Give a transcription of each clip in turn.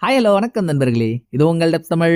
Hi hello வணக்கம் நண்பர்களே, இது உங்கள் டெப்ஸ் தமிழ்.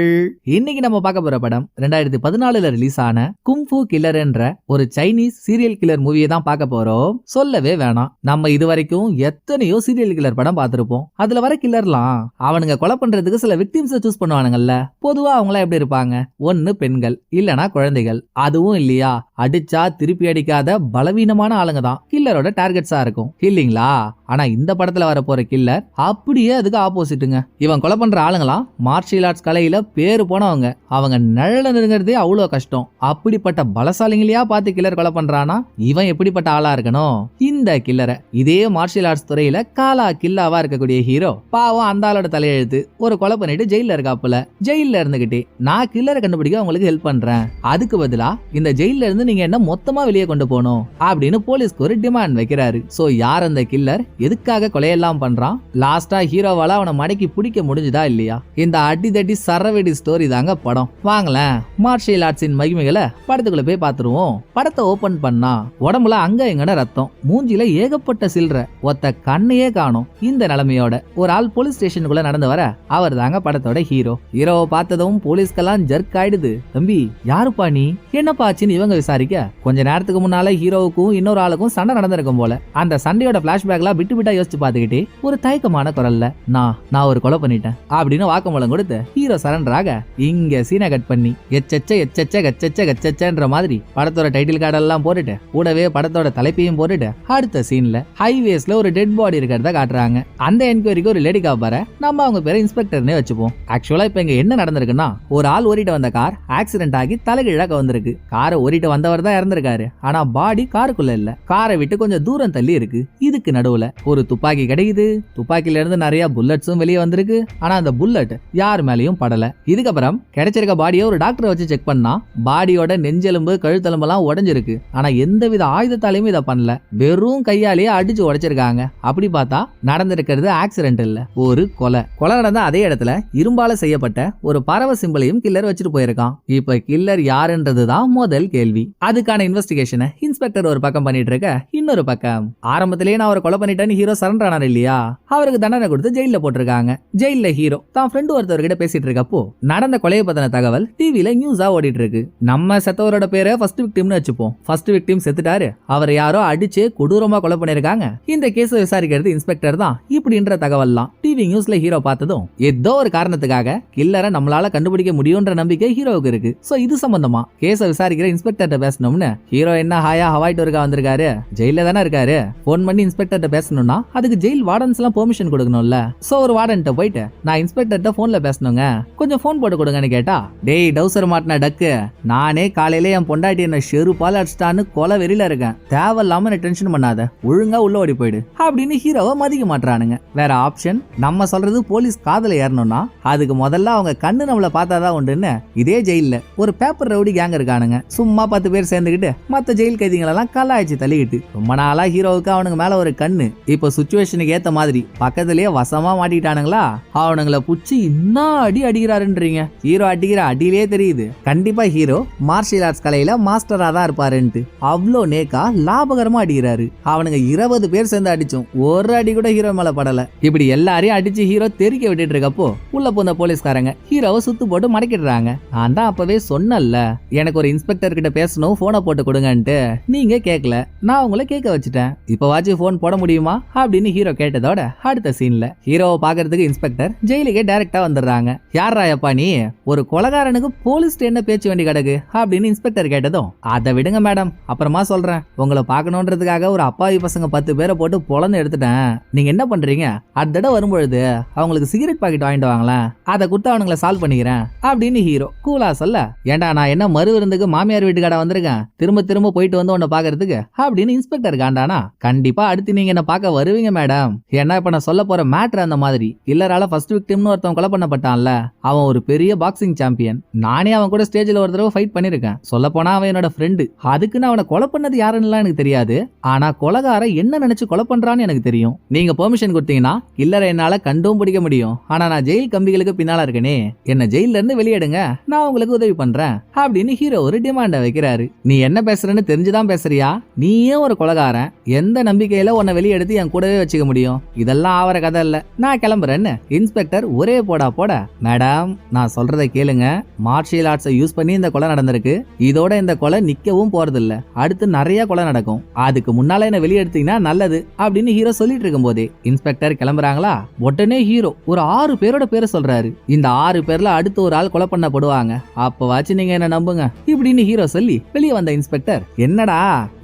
இன்னைக்கு நம்ம பார்க்க போற படம் 2014 ரிலீஸ் ஆன குங்ஃபூ கில்லர் என்ற ஒரு சைனீஸ் சீரியல் கில்லர் மூவியை தான் பார்க்க போறோம். சொல்லவே வேணாம், நம்ம இதுவரைக்கும் எத்தனையோ சீரியல் கில்லர் படம் பார்த்திருப்போம். அதுல வர கில்லர்லாம் அவனுங்க கொலை பண்றதுக்கு சில விக்டிம்ஸை சூஸ் பண்ணுவானுங்கல்ல. பொதுவா அவங்களாம் எப்படி இருப்பாங்க? ஒன்னு பெண்கள், இல்லனா குழந்தைகள். அதுவும் இல்லையா, அடிச்சா திருப்பி அடிக்காத பலவீனமான ஆளுங்க தான் கில்லரோட டார்கெட்ஸா இருக்கும் இல்லீங்களா? ஆனா இந்த படத்துல வர போற கில்லர் அப்படியே அதுக்கு ஆப்போசிட்டுங்க. இவன் கொலை பண்ற ஆளுங்களாம் மார்ஷியல் ஆர்ட்ஸ் கலையில பேரு போனவங்க. அவங்க நிழல நெருங்கிறதே அவ்வளவு கஷ்டம். அப்படிப்பட்ட பலசாலிங்களையா பார்த்து கில்லர் கொலை பண்றானா இவன் எப்படிப்பட்ட ஆளா இருக்கணும்? இந்த கில்லரை இதே மார்ஷியல் ஆர்ட்ஸ் துறையில காலா கில்லாவா இருக்கக்கூடிய ஹீரோ பாவம் அந்த ஆளோட தலையெழுத்து ஒரு கொலை பண்ணிட்டு ஜெயில இருக்காப்புல. ஜெயில இருந்துகிட்டே நான் கில்லரை கண்டுபிடிக்க உங்களுக்கு ஹெல்ப் பண்றேன், அதுக்கு பதிலா இந்த ஜெயில இருந்து நீங்க என்ன மொத்தமா வெளியே கொண்டு போகணும் அப்படின்னு போலீஸ்க்கு ஒரு டிமாண்ட் வைக்கிறாரு. சோ யார் அந்த கில்லர், எதுக்காக கொலையெல்லாம் பண்றான், லாஸ்டா ஹீரோவால அவனை மடக்கி பிடிக்க முடிஞ்சுதா இல்லையா? இந்த அடி தட்டி சரவெடி ஸ்டோரி தாங்க படம். வாங்கலாம் மார்ஷியல் ஆர்ட்ஸின் மகிமைகளை படத்துக்குள்ள போய் பாத்துருவோம். படத்தை ஓபன் பண்ணா உடம்புல அங்க எங்கன ரத்தம், மூஞ்சில ஏகப்பட்ட சில்ற, ஒத்த கண்ணையே காணும். இந்த நிலைமையோட ஒரு ஆள் போலீஸ் ஸ்டேஷனுக்குள்ள நடந்து வர அவர் தாங்க படத்தோட ஹீரோ. ஹீரோவை பார்த்ததும் போலீஸ்க்கெல்லாம் ஜர்க் ஆயிடுது. தம்பி யாருப்பா நீ, என்னப்பா ஆச்சுன்னு இவங்க விசாரிக்க கொஞ்ச நேரத்துக்கு முன்னால ஹீரோவுக்கும் இன்னொரு ஆளுக்கும் சண்டை நடந்திருக்கும் போல. அந்த சண்டையோட பிளாஷ்பேக்லாம் விட்டு விட்டா யோசிச்சு பாத்துக்கிட்டே ஒரு தயக்கமான குரல்ல நான் ஒரு கொலை பண்ணிட்டேன் அப்படின்னு வாக்குமூலம் கொடுத்து ஹீரோ சரண்டராக இங்க சீனை கட் பண்ணி எச்சென்ற மாதிரி படத்தோட டைட்டில் கார்டெல்லாம் போட்டுட்டு கூடவே படத்தோட தலைப்பையும் போட்டுட்டு அடுத்த சீன்ல ஹைவேஸ்ல ஒரு டெட் பாடி இருக்கிறத காட்டுறாங்க. அந்த என்கொயரிக்கு ஒரு லேடி காப்பார நம்ம அவங்க பேரை இன்ஸ்பெக்டர்னே வச்சுப்போம். ஆக்சுவலா இப்ப இங்க என்ன நடந்திருக்குன்னா, ஒரு ஆள் ஓடிட்டு வந்த கார் ஆக்சிடென்ட் ஆகி தலைகீழாக வந்திருக்கு. காரை ஓடிட்டு வந்தவர் தான் இறந்திருக்காரு. ஆனா பாடி காருக்குள்ள இல்ல, காரை விட்டு கொஞ்சம் தூரம் தள்ளி இருக்கு. இதுக்கு நடுவுல ஒரு துப்பாக்கி கிடைக்குது. துப்பாக்கில இருந்து நிறைய புல்லட்ஸும் வெளியே வந்திருக்கு. ஆனா அந்த புல்லட் யார் மேலயும் படல. இதுக்கப்புறம் கிடைச்சிருக்க பாடியை ஒரு டாக்டரை வச்சு செக் பண்ணா பாடியோட நெஞ்செலும்பு கழுத்தெலும்பு எல்லாம் உடைஞ்சிருக்கு. ஆனா எந்தவித ஆயுதத்தாலையும் இதை பண்ணல, வெறும் கையாலேயே அடிச்சு உடைச்சிருக்காங்க. அப்படி பார்த்தா நடந்திருக்கிறது ஆக்சிடென்ட் இல்ல, ஒரு கொலை. கொலை நடந்த அதே இடத்துல இரும்பால செய்யப்பட்ட ஒரு பறவை சிம்பிளையும் கில்லர் வச்சுட்டு போயிருக்கான். இப்ப கில்லர் யாருன்றதுதான் முதல் கேள்வி. அதுக்கான இன்வெஸ்டிகேஷனை இன்ஸ்பெக்டர் ஒரு பக்கம் பண்ணிட்டு இருக்க, இன்னொரு பக்கம் ஆரம்பத்திலேயே நான் அவரை கொலை பண்ணிட்டேன்னு ஹீரோ சரண்டர் ஆனார் இல்லையா, அவருக்கு தண்டனை கொடுத்து ஜெயில போட்டிருக்காங்க. ஜெயில ஹீரோ தான் ஃப்ரெண்ட் ஒருத்தவர்கிட்ட பேசிட்டு இருக்கப்போ நடந்த கொலையை பத்தின தகவல் டிவில நியூஸா ஓடிட்டு இருக்கு. நம்ம செத்தவரோட பேரை ஃபர்ஸ்ட் விக்டிம்னு வச்சுப்போம். ஃபர்ஸ்ட் விக்டிம் செத்துட்டாரு, அவர் யாரோ அடிச்சு கொடூரமா கொலை பண்ணிருக்காங்க. இந்த கேஸ விசாரிக்கிறது இன்ஸ்பெக்டர் தான் இப்படின்ற தகவல்லாம் டிவி நியூஸ்ல ஹீரோ பார்த்ததும் ஏதோ ஒரு காரணத்துக்காக கில்லரை நம்மளால கண்டுபிடிக்க முடியும்ன்ற நம்பிக்கை ஹீரோவுக்கு இருக்கு. சோ இது சம்பந்தமா கேஸ விசாரிக்கிற இன்ஸ்பெக்டர் பேசணும்னு ஹீரோ என்ன ஹாயா ஹவாய் டூருக்கு வந்திருக்காரு, ஜெயில தானே இருக்காரு. போன் பண்ணி இன்ஸ்பெக்டர் பேசணும்னா அதுக்கு ஜெயில் வார்டன்ஸ் எல்லாம் பெர்மிஷன் கொடுக்கணும்ல. சோ ஒரு வார்டன்ட்ட போயிட்டு நான் இன்ஸ்பெக்டர்ட்ட போன்ல பேசணுங்க, கொஞ்சம் போன் போட்டு கொடுங்கன்னு கேட்டா, டேய் டவுசர் மாட்டின டக்கு, நானே காலையில என் பொண்டாட்டி என்ன ஷெருபால் அடிச்சிட்டான்னு கொலை வெறியில இருக்கேன், தேவையில்லாம டென்ஷன் பண்ணாத, ஒழுங்கா உள்ள ஓடி போயிடு அப்படின்னு ஹீரோவை மதிக்க மாட்டானுங்க. வேற ஆப்ஷன் நம்ம சொல்றது போலீஸ் காதல ஏறணும்னா அதுக்கு முதல்ல அவங்க கண்ணு நம்மள பார்த்தாதான் உண்டுன்னு இதே ஜெயில ஒரு பேப்பர் ரவுடி கேங் இருக்கானுங்க. சும்மா 10 பேர் சேர்ந்துக்கிட்டு மத்த ஜெயில் கைதிகளெல்லாம் கல்லாய்ச்சி தள்ளிக்கிட்டு ரொம்ப நாளா ஹீரோவுக்கு அவனுக்கு மேல ஒரு கண்ணு. இப்ப சுச்சுவேஷனுக்கு ஏத்த மாதிரி பக்கத்திலேயே வசமா மாட்டிட்டானுங்களா, அவனுங்களை புடிச்சு இன்னும் அடி அடிக்கிறாருன்றீங்க. ஹீரோ அடிக்கிற அடியிலே தெரியுது கண்டிப்பா ஹீரோ மார்ஷியல் ஆர்ட்ஸ் கலையில மாஸ்டரா தான் இருப்பாருன்ட்டு. அவ்வளோ நேக்கா லாபகரமா அடிக்கிறாரு. அவனுங்க 20 பேர் சேர்ந்து அடிச்சோம், ஒரு அடி கூட ஹீரோ மேல படல. இப்படி எல்லாரையும் அடிச்சு ஹீரோ தெறிக்க விட்டுட்டு இருக்கப்போ உள்ள போன போலீஸ்காரங்க ஹீரோவை சுத்து போட்டு மடக்கிடுறாங்க. நான் தான் அப்பவே சொன்னல எனக்கு ஒரு இன்ஸ்பெக்டர் கிட்ட பேசணும், போனை போட்டு கொடுங்கன்ட்டு. நீங்க கேட்கல, நான் உங்களை கேட்க வச்சுட்டேன், இப்ப வாச்சு போன் போட முடியுமா அப்படின்னு ஹீரோ கேட்டதோட அடுத்த சீன்ல ஹீரோவை பாக்குறதுக்கு இன்ஸ்பெக்டர் ஜெயிலுக்கே டைரக்டா வந்துடுறாங்க. யாராயப்பா நீ, ஒரு கொலைகாரனுக்கு போலீஸ் என்ன பேச்சு வேண்டி கிடக்கு அப்படின்னு இன்ஸ்பெக்டர் கேட்டதும், அதை விடுங்க மேடம் அப்புறமா சொல்றேன், உங்களை பாக்கணும்ன்றதுக்காக ஒரு அப்பாவி பசங்க 10 பேரை போட்டு பொழந்து எடுத்துட்டேன். நீங்க என்ன பண்றீங்க, அடுத்த தடவை வரும்பொழுது அவங்களுக்கு சிகரெட் பாக்கெட் வாங்கிட்டு வாங்களேன், அதை கொடுத்து அவனுங்களை சால்வ் பண்ணிக்கிறேன் அப்படின்னு ஹீரோ கூலா சொல்ல, ஏண்டா நான் என்ன மறு விருந்துக்கு மாமியார் வீட்டுக்காட வந்திருக்கேன், திரும்ப திரும்ப போயிட்டு வந்து உன்னை பாக்குறதுக்கு அப்படின்னு இன்ஸ்பெக்டர் காண்டானா, கண்டிப்பா அடுத்து நீங்க என்ன பார்க்க வருவீங்க மேடம். ஏன்னா இப்ப நான் சொல்ல போற மேட்டர் அந்த மாதிரி. இல்லரால ஃபர்ஸ்ட் விக்டிம்னு ஒருத்தன் கொலை பண்ணப்பட்டான்ல, அவன் ஒரு பெரிய பாக்ஸிங் சாம்பியன். நானே அவன் கூட ஸ்டேஜ்ல ஒரு தடவை ஃபைட் பண்ணிருக்கேன். சொல்ல போனா அவன் என்னோட ஃப்ரெண்டு. அதுக்குன்னு அவனை கொலை பண்ணது யாருன்னு எனக்கு தெரியாது, ஆனா கொலைகார என்ன நினைச்சு கொலை பண்றான்னு எனக்கு தெரியும். நீங்க பெர்மிஷன் கொடுத்தீங்கன்னா இல்லற என்னால கண்டும் பிடிக்க முடியும். ஆனா நான் ஜெயில் கம்பிகளுக்கு பின்னால இருக்கனே, என்ன ஜெயில இருந்து வெளியேடுங்க, நான் உங்களுக்கு உதவி பண்றேன் அப்படின்னு ஹீரோ ஒரு டிமாண்ட வைக்கிறாரு. நீ என்ன பேசுறன்னு தெரிஞ்சுதான் பேசுறியா, நீயே ஒரு கொலைகாரன், எந்த நம்பிக்கையில உன்னை வெளியெடுத்து என் கூடவே வச்சுக்க முடியும், இதெல்லாம் ஆவற கதை இல்ல, நான் கிளம்புறேன்னு இன்ஸ்பெக்டர் ஒரே போடா போட, மேடம் நான் சொல்றதை கேளுங்க, மார்ஷியல் ஆர்ட்ஸை யூஸ் பண்ணி இந்த கொலை நடந்திருக்கு. இதோட இந்த கொலை நிக்கவும் போறது இல்ல, அடுத்து நிறைய கொலை நடக்கும். அதுக்கு முன்னால என்ன வெளியே எடுத்தீங்கன்னா நல்லது அப்படின்னு ஹீரோ சொல்லிட்டு இருக்கும் போதே இன்ஸ்பெக்டர் கிளம்புறாங்களா. உடனே ஹீரோ ஒரு 6 பேரோட பேரை சொல்றாரு. இந்த 6 பேர்ல அடுத்து ஒரு ஆள் கொலை பண்ணப்படுவாங்க, அப்பவாச்சும் நீங்க என்ன நம்புங்க இப்படின்னு ஹீரோ சொல்லி வெளியே வந்த இன்ஸ்பெக்டர், என்னடா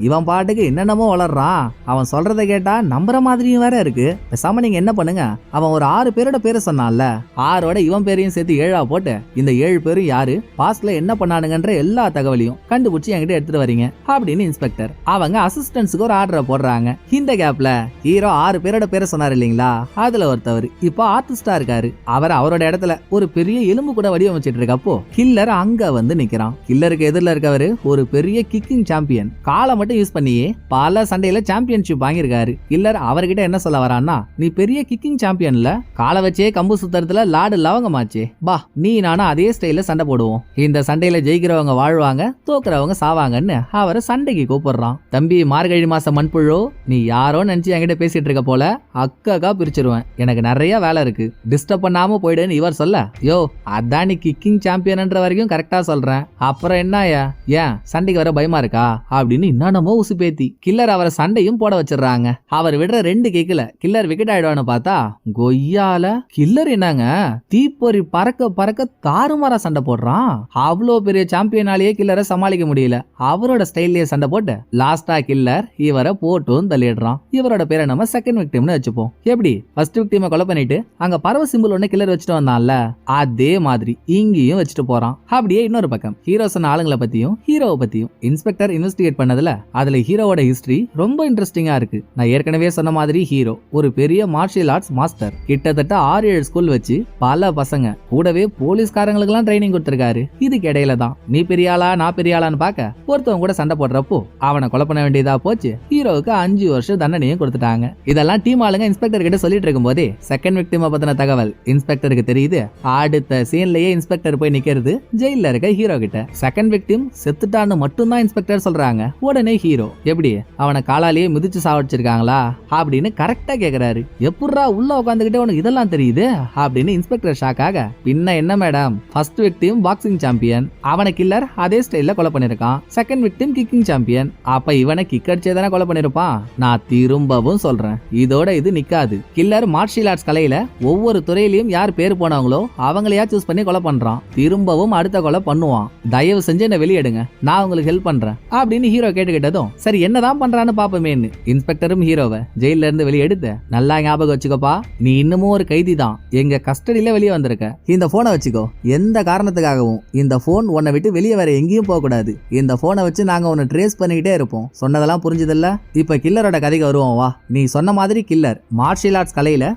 இவன் பாட்டுக்கு என்னென்னமோ வளர்றான், அவன் சொல்றதை கேட்டா நம்புற மாதிரியும் வேற இருக்கு, பேசாம நீங்க என்ன பண்ணுங்க, அவன் ஒரு 6 பேரோட பேரை சொன்னான்ல, 6ஓட இவன் பேரையும் சேர்த்து 7ஆ போட்டு இந்த 7 பேரும் யாரு, பாஸ்ட்ல என்ன பண்ணானுங்கன்ற எல்லா தகவலையும் கண்டுபிடிச்சு என்கிட்ட எடுத்துட்டு வரீங்க அப்படின்னு இன்ஸ்பெக்டர் அவங்க அசிஸ்டன்ட்ஸுக்கு ஒரு ஆர்டரை போடுறாங்க. இந்த கேப்ல ஹீரோ 6 பேரோட பேரை சொன்னார் இல்லீங்களா, அதுல ஒருத்தவர் இப்போ ஆர்டிஸ்டா இருக்காரு. அவர் அவரோட இடத்துல ஒரு பெரிய எலும்பு கூட வடிவமைச்சிட்டு இருக்கப்போ கில்லர் அங்க வந்து நிக்கிறான். கில்லருக்கு எதிரில் இருக்கவரு ஒரு பெரிய கிக்கிங் சாம்பியன், காலை மட்டும் யூஸ் பண்ணியே பல சண்டையில சாம்பியன்ஷிப் வாங்கியிருக்காரு. கில்லர் அவர்கிட்ட என்ன சொல்ல வரான்னா, நீ பெரிய கிக்கிங் சாம்பியன்ல, காலை வச்சே கம்பு சுத்தறதுல லாடு லவங்கமாச்சே, பா நீ நானும் அதே ஸ்டைல சண்டை போடுவோம், இந்த சண்டையில ஜெயிக்கிறவங்க வாழ்வாங்க, தோக்குறவங்க சாவாங்கன்னு அவரை சண்டைக்கு கூப்பிடுறான். தம்பி மார்கழி மாசம் மண்புழோ, நீ யாரோ நினைச்சு என்கிட்ட பேசிட்டு இருக்க போல, அக்கா பிரிச்சிருவேன், எனக்கு நிறைய வேலை இருக்கு, டிஸ்டர்ப் பண்ணாம போயிடுன்னு இவர் சொல்ல, யோ அதான் நீ கிக்கிங் சாம்பியன்ன்ற வரைக்கும் கரெக்டா சொல்றேன், அப்புறம் என்னயா ஏன் சண்டைக்கு வர பயமா இருக்கா அப்படின்னு இன்னமோ உசுப்பேத்தி கில்லர் அவரை சண்டையும் போட வச்சிடறாங்க. அவர் விடுற 2 கிக்ல கில்லர் விக்கெட் ஆயிடுவான்னு பார்த்தா கொய்யால கில்லர் என்னங்க தீப்பொறி பறக்க பறக்க தாறுமாறா சண்டை போடுறான். அவ்வளோ பெரிய சாம்பியனாலேயே கில்லரை சமாளிக்க முடியல, அவரோட ஸ்டைல்லயே சண்டை போட்டு லாஸ்டா கில்லர் இவரை போட்டும் தள்ளிடுறான். இவரோட பேரை நம்ம செகண்ட் விக்டிம்னு வச்சுப்போம். எப்படி ஃபர்ஸ்ட் விக்டிமை கொலை பண்ணிட்டு அங்க பறவை சிம்பிள் ஒண்ணு கில்லர் வச்சுட்டு வந்தான்ல, அதே மாதிரி இங்கேயும் வச்சுட்டு போறான். அப்படியே இன்னொரு பக்கம் ஹீரோ சொன்ன ஆளுங்களை பத்தியும் ஹீரோவை பத்தியும் இன்ஸ்பெக்டர் இன்வெஸ்டிகேட் பண்ணதுல அதுல ஹீரோவோட ஹிஸ்டரி ரொம்ப இன்ட்ரெஸ்டிங்கா இருக்கு. நான் ஏற்கனவே சொன்ன மாதிரி ஹீரோ ஒரு பெரிய மார்ஷியல் ஆர்ட்ஸ் மாஸ்டர், கிட்டத்தட்ட 6-7 ஸ்கூல் வச்சு பல பசங்க கூடவே போலீஸ்காரங்களுக்கு எல்லாம் ட்ரைனிங் கொடுத்திருக்காரு. இதுக்கு இடையில தான் நீ பெரிய ஆளா நான் பெரிய ஆளான்னு பாக்க ஒருத்தவங்க கூட சண்டை போடுறப்போ அவனை கொலை பண்ண வேண்டியதா போச்சு. ஹீரோவுக்கு 5 வருஷம் தண்டனையும் கொடுத்துட்டாங்க. இதெல்லாம் டீம் ஆளுங்க இன்ஸ்பெக்டர் கிட்ட சொல்லிட்டு இருக்கும் போதே செகண்ட் விக்டிமை பத்தின தகவல் இன்ஸ்பெக்டருக்கு தெரியுது. அடுத்த சீன்லயே இன்ஸ்பெக்டர் போய் நிக்கிறது ஜெயில இருக்க ஹீரோ கிட்ட. செகண்ட் விக்டிம் செத்துட்டான்னு மட்டும் தான் இன்ஸ்பெக்டர் சொல்றாங்க. உடனே ஹீரோ, எப்படி அவனை காலாலேயே மிதிச்சு சாவடிச்சிருக்காங்களா அப்படின்னு கரெக்டா கேக்குறாரு. எப்படா உள்ள உட்காந்துக்கிட்டே உனக்கு இதெல்லாம் தெரியுது அப்படின்னு இன்ஸ்பெக்டர் ஷாக் ஆக, பின்ன என்ன madam, first victim boxing champion, அவனை கில்லர் அதே ஸ்டைல்ல கொலை பண்ணிருக்கான். செகண்ட் விக்டிம் கிக்கிங் சாம்பியன், அப்ப இவனை கிக் அடிச்சேதானே கொலை பண்ணிருப்பான். நான் திரும்பவும் சொல்றேன், இதோட இது நிக்காது. கில்லர் மார்ஷியல் ஆர்ட்ஸ் கலையில ஒவ்வொரு துறையிலையும் யார் பேர் போனவங்களோ அவங்களையா சூஸ் பண்ணி கொலை பண்றான். திரும்பவும் அடுத்த கொலை பண்ணுவான். தயவு செஞ்சு என்ன வெளியேடுங்க, நான் உங்களுக்கு ஹெல்ப் பண்றேன் அப்படின்னு ஹீரோ கேட்டுக்கிட்டதும் சரி என்னதான் பண்றான்னு பாப்போமேன்னு இன்ஸ்பெக்டரும் ஹீரோவை ஜெயில இருந்து வெளியே எடுத்து, நல்லா ஞாபகம் வச்சுக்கோப்பா, நீ இன்னமும் ஒரு கைதி தான், எங்க கஸ்டடியில வெளியே வந்திருக்க, இந்த போனை வச்சுக்கோ, எந்த காரணத்துக்காகவும் இந்த போன் உன்னை விட்டு வெளியே வேற எங்கேயும் போக கூடாது, இந்த போனை வச்சு நாங்க உன்னை ட்ரேஸ் பண்ணிக்கிட்டே இருப்போம், சொன்னதெல்லாம் புரிஞ்சதில்ல. இப்ப கில்லரோட கதைக்கு வருவோம் வா. நீ சொன்ன மாதிரி கில்லர் மார்ஷியல் ஆர்ட்ஸ் கலையில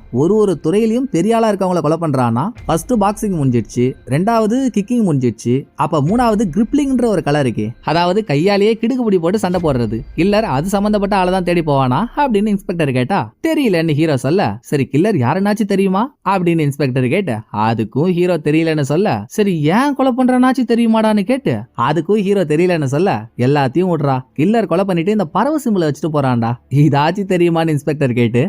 ஒரு துறையிலையும் பெரிய ஆளா இருக்கவங்கள கொலை பண்றானா. ஃபர்ஸ்ட் பாக்ஸிங் முடிஞ்சிடுச்சு, 2வது கிக்கிங் முடிஞ்சிடுச்சு, அப்ப 3வது கிரிப்ளிங்ன்ற ஒரு கலை இருக்கு, அதாவது கையாலேயே கிடுக்குப்பிடி போட்டு சண்டை போடுறது. கில்லர் அது சம்பந்தப்பட்ட ஆளை தான் தேடி போவானா அப்படின்னு இன்ஸ்பெக்டர் கேட்டா தெரியலன்னு ஹீரோ சொல்ல, சரி கில்லர் யாருன்னாச்சும் தெரியுமா அப்படின்னு இன்ஸ்பெக்டர் கேட்ட, அதுக்கும் ஹீரோ தெரியலன்னு சொல்ல, சரி ஏன் கொலை பண்றனாச்சும் தெரியுமாடான்னு கேட்டு அதுக்கும் ஹீரோ தெரியலன்னு சொல்ல, எல்லாத்தையும் விடுறா, கில்லர் கொலை பண்ணிட்டு இந்த பறவை சிம்பிளை வச்சுட்டு போறான்டா, இதாச்சும் தெரியுமான்னு இன்ஸ்பெக்டர் கேட்டு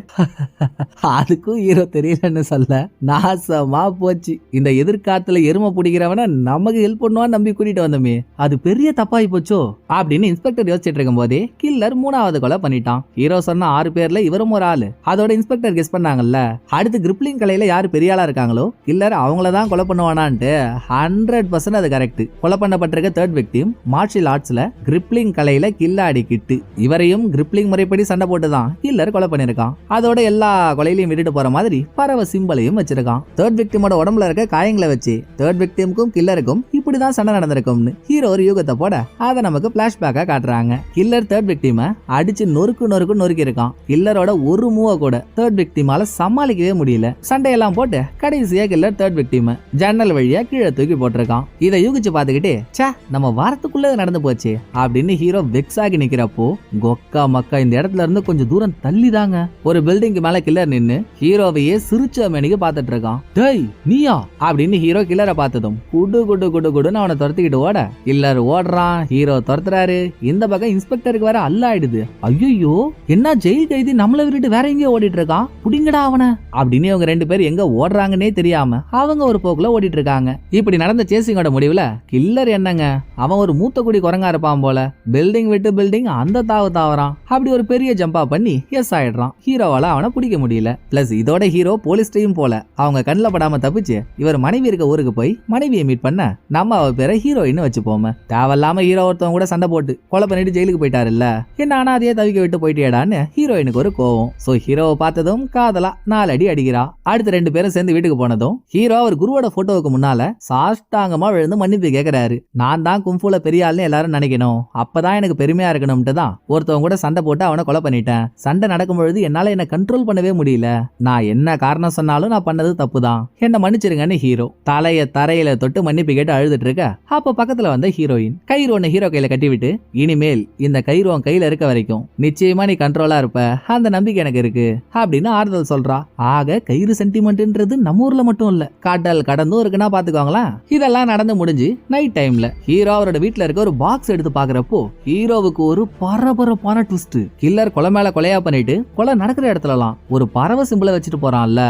அதுக்கும் ஹீரோ தெரியலன்னு சொல்ல, நாசமா போச்சு, இந்த எதிர்காலத்துல எருமை பிடிக்கிறவன நமக்கு ஹெல்ப் பண்ணுவான்னு நம்பி கூட்டிட்டு வந்தோமே, அது பெரிய தப்பாயி போச்சோ அப்படின்னு இன்ஸ்பெக்டர் யோசிச்சுட்டு இருக்கும் போதே கில்லர் 3வது கொலை பண்ணிட்டான். ஹீரோ சொன்ன 6 பேர்ல இவரும் ஒரு ஆளு. அதோட இன்ஸ்பெக்டர் கெஸ் பண்ணாங்கல்ல, அடுத்து கிரிப்ளிங் கலையில யாரு பெரிய ஆளா இருக்காங்களோ கில்லர் அவங்களதான் கொலை பண்ணுவானான்ட்டு 100% அது கரெக்ட். கொலை பண்ணப்பட்டிருக்க தேர்ட் விக்டிம் மார்ஷியல் ஆர்ட்ஸ்ல கிரிப்ளிங் கலையில கில்லாடி கிட்டு, இவரையும் கிரிப்ளிங் முறைப்படி சண்டை போட்டுதான் கில்லர் கொலை பண்ணிருக்கான். அதோட எல்லா கொலையிலையும் விட்டுட்டு போற மாதிரி பறவை சிம்பலையும் வச்சிருக்கான். தேர்ட் விக்டிமோட உடம்புல இருக்க காயங்களை வச்சு தேர்ட் விக்டிமுக்கும் கில்லருக்கும் இப்படிதான் சண்டை நடந்திருக்கும்னு ஹீரோ ஒரு யூகத்தை போட அதை நமக்கு பிளாஷ்பேக்கா காட்டுறாங்க. கில்லர் தேர்ட் விக்டிமை அடிச்சு நொறுக்கி இருக்கான். கில்லரோட ஒரு மூவ கூட தேர்ட் விக்டிமால சமாளிக்கவே முடியல. சண்டையெல்லாம் போட்டு கடைசியா கில்லர் தேர்ட் விக்டிமை ஜன்னல் வழியா கீழே தூக்கி போட்டிருக்கான். இதை யூகிச்சு பாத்துக்கிட்டே சே நம்ம வாரத்துக்குள்ள நடந்து போச்சு அப்படின்னு ஹீரோ வெக்ஸ் ஆகி நிக்கிறப்போ, கொக்கா மக்கா இந்த இடத்துல இருந்து கொஞ்சம் தூரம் தள்ளிதாங்க ஒரு பில்டிங்க்கு மேல கில்லர் நின்னு ஹீரோவையே சிரிச்ச மேனிக்கு பாத்துட்டு இருக்கான். டேய் நீயா அப்படின்னு ஹீரோ கில்லரை பார்த்ததும் குடு குடு குடு குடுன்னு அவனை துரத்திக்கிட்டு ஓட கில்லர் ஓடுறான், ஹீரோ துரத்துறாரு. இந்த பக்கம் இன்ஸ்பெக்டருக்கு வேற அல்ல ஆயிடுது. ஐயோ என்ன ஜெயில் கைதி நம்மள விட்டுட்டு வேற எங்கேயோ ஓடிட்டு இருக்கான், புடிங்கடா அவனை அப்படின்னு இவங்க 2 பேர் எங்க ஓடுறாங்கன்னே தெரியாம அவங்க ஒரு போக்குல ஓடிட்டு இருக்காங்க. இப்படி நடந்த சேசிங்கோட முடிவுல கில்லர் என்னங்க, அவன் ஒரு மூத்த குடி குரங்கா இருப்பான் போல, பில்டிங் விட்டு பில்டிங் அந்த தாவறான். அப்படி ஒரு பெரிய ஜம்பா பண்ணி எஸ் ஆயிடுறான். ஹீரோவால அவனை பிடிக்க முடியல. பிளஸ் இதோட ஹீரோ போலீஸ்டையும் போல அவங்க கண்ணில் படாம தப்பிச்சு இவர் மனைவி இருக்க ஊருக்கு போய் மனைவியை மீட் பண்ண நம்ம அவ பேரை ஹீரோயின் வச்சுப்போமே. தேவையில்லாம ஹீரோ ஒருத்தவங்க கூட சண்டை போட்டு கொலை பண்ணிட்டு ஜெயிலுக்கு போயிட்டாரு இல்ல, என்ன ஆனா அதையே தவிக்க விட்டு போயிட்டேடான்னு ஹீரோயினுக்கு ஒரு கோவம். சோ ஹீரோவை பார்த்ததும் காதலா 4 அடி அடிக்கிறா. அடுத்து 2 பேரும் சேர்ந்து வீட்டுக்கு போனதும் ஹீரோ அவர் குருவோட போட்டோவுக்கு முன்னால சாஷ்டாங்கமா விழுந்து மன்னிப்பு கேட்கிறாரு. நான் தான் கும்ஃபுல பெரிய ஆள்னு எல்லாரும் நினைக்கணும், அப்பதான் எனக்கு பெருமையா இருக்கணும்ட்டு தான் ஒருத்தவங்க கூட சண்டை போட்டு அவனை கொலை பண்ணிட்டேன். சண்டை நடக்கும் பொழுது என்னால என்ன கண்ட்ரோல் பண்ணவே முடியல, நான் என்ன காரணம் சொன்னாலும் நான் பண்ணது தப்புதான், என்ன மன்னிச்சிருங்கன்னு ஹீரோ தலைய தரையில தொட்டு மன்னிப்பு கேட்டு அழுதுட்டு இருக்க அப்ப பக்கத்துல வந்த ஹீரோயின் கயிறு ஒண்ணு ஹீரோ கையில கட்டி விட்டு, இனிமேல் இந்த கயிறு உன் கையில இருக்க வரைக்கும் நிச்சயமா நீ கண்ட்ரோலா இருப்ப, அந்த நம்பிக்கை எனக்கு இருக்கு அப்படின்னு ஆறுதல் சொல்றா. ஆக கயிறு சென்டிமெண்ட்ன்றது நம்ம ஊர்ல மட்டும் இல்ல, கடல் கடந்தும் இருக்குன்னா பாத்துக்கோங்களா. இதெல்லாம் நடந்து முடிஞ்சு நைட் டைம்ல ஹீரோ அவரோட வீட்டுல இருக்க ஒரு பாக்ஸ் எடுத்து பாக்குறப்போ ஹீரோவுக்கு ஒரு பரபரப்பான ட்விஸ்ட். கில்லர் கொலை மேல கொலையா பண்ணிட்டு கொலை நடக்கிற இடத்துலலாம் ஒரு பறவை சிம்பிளை வச்சுட்டு போறான்ல,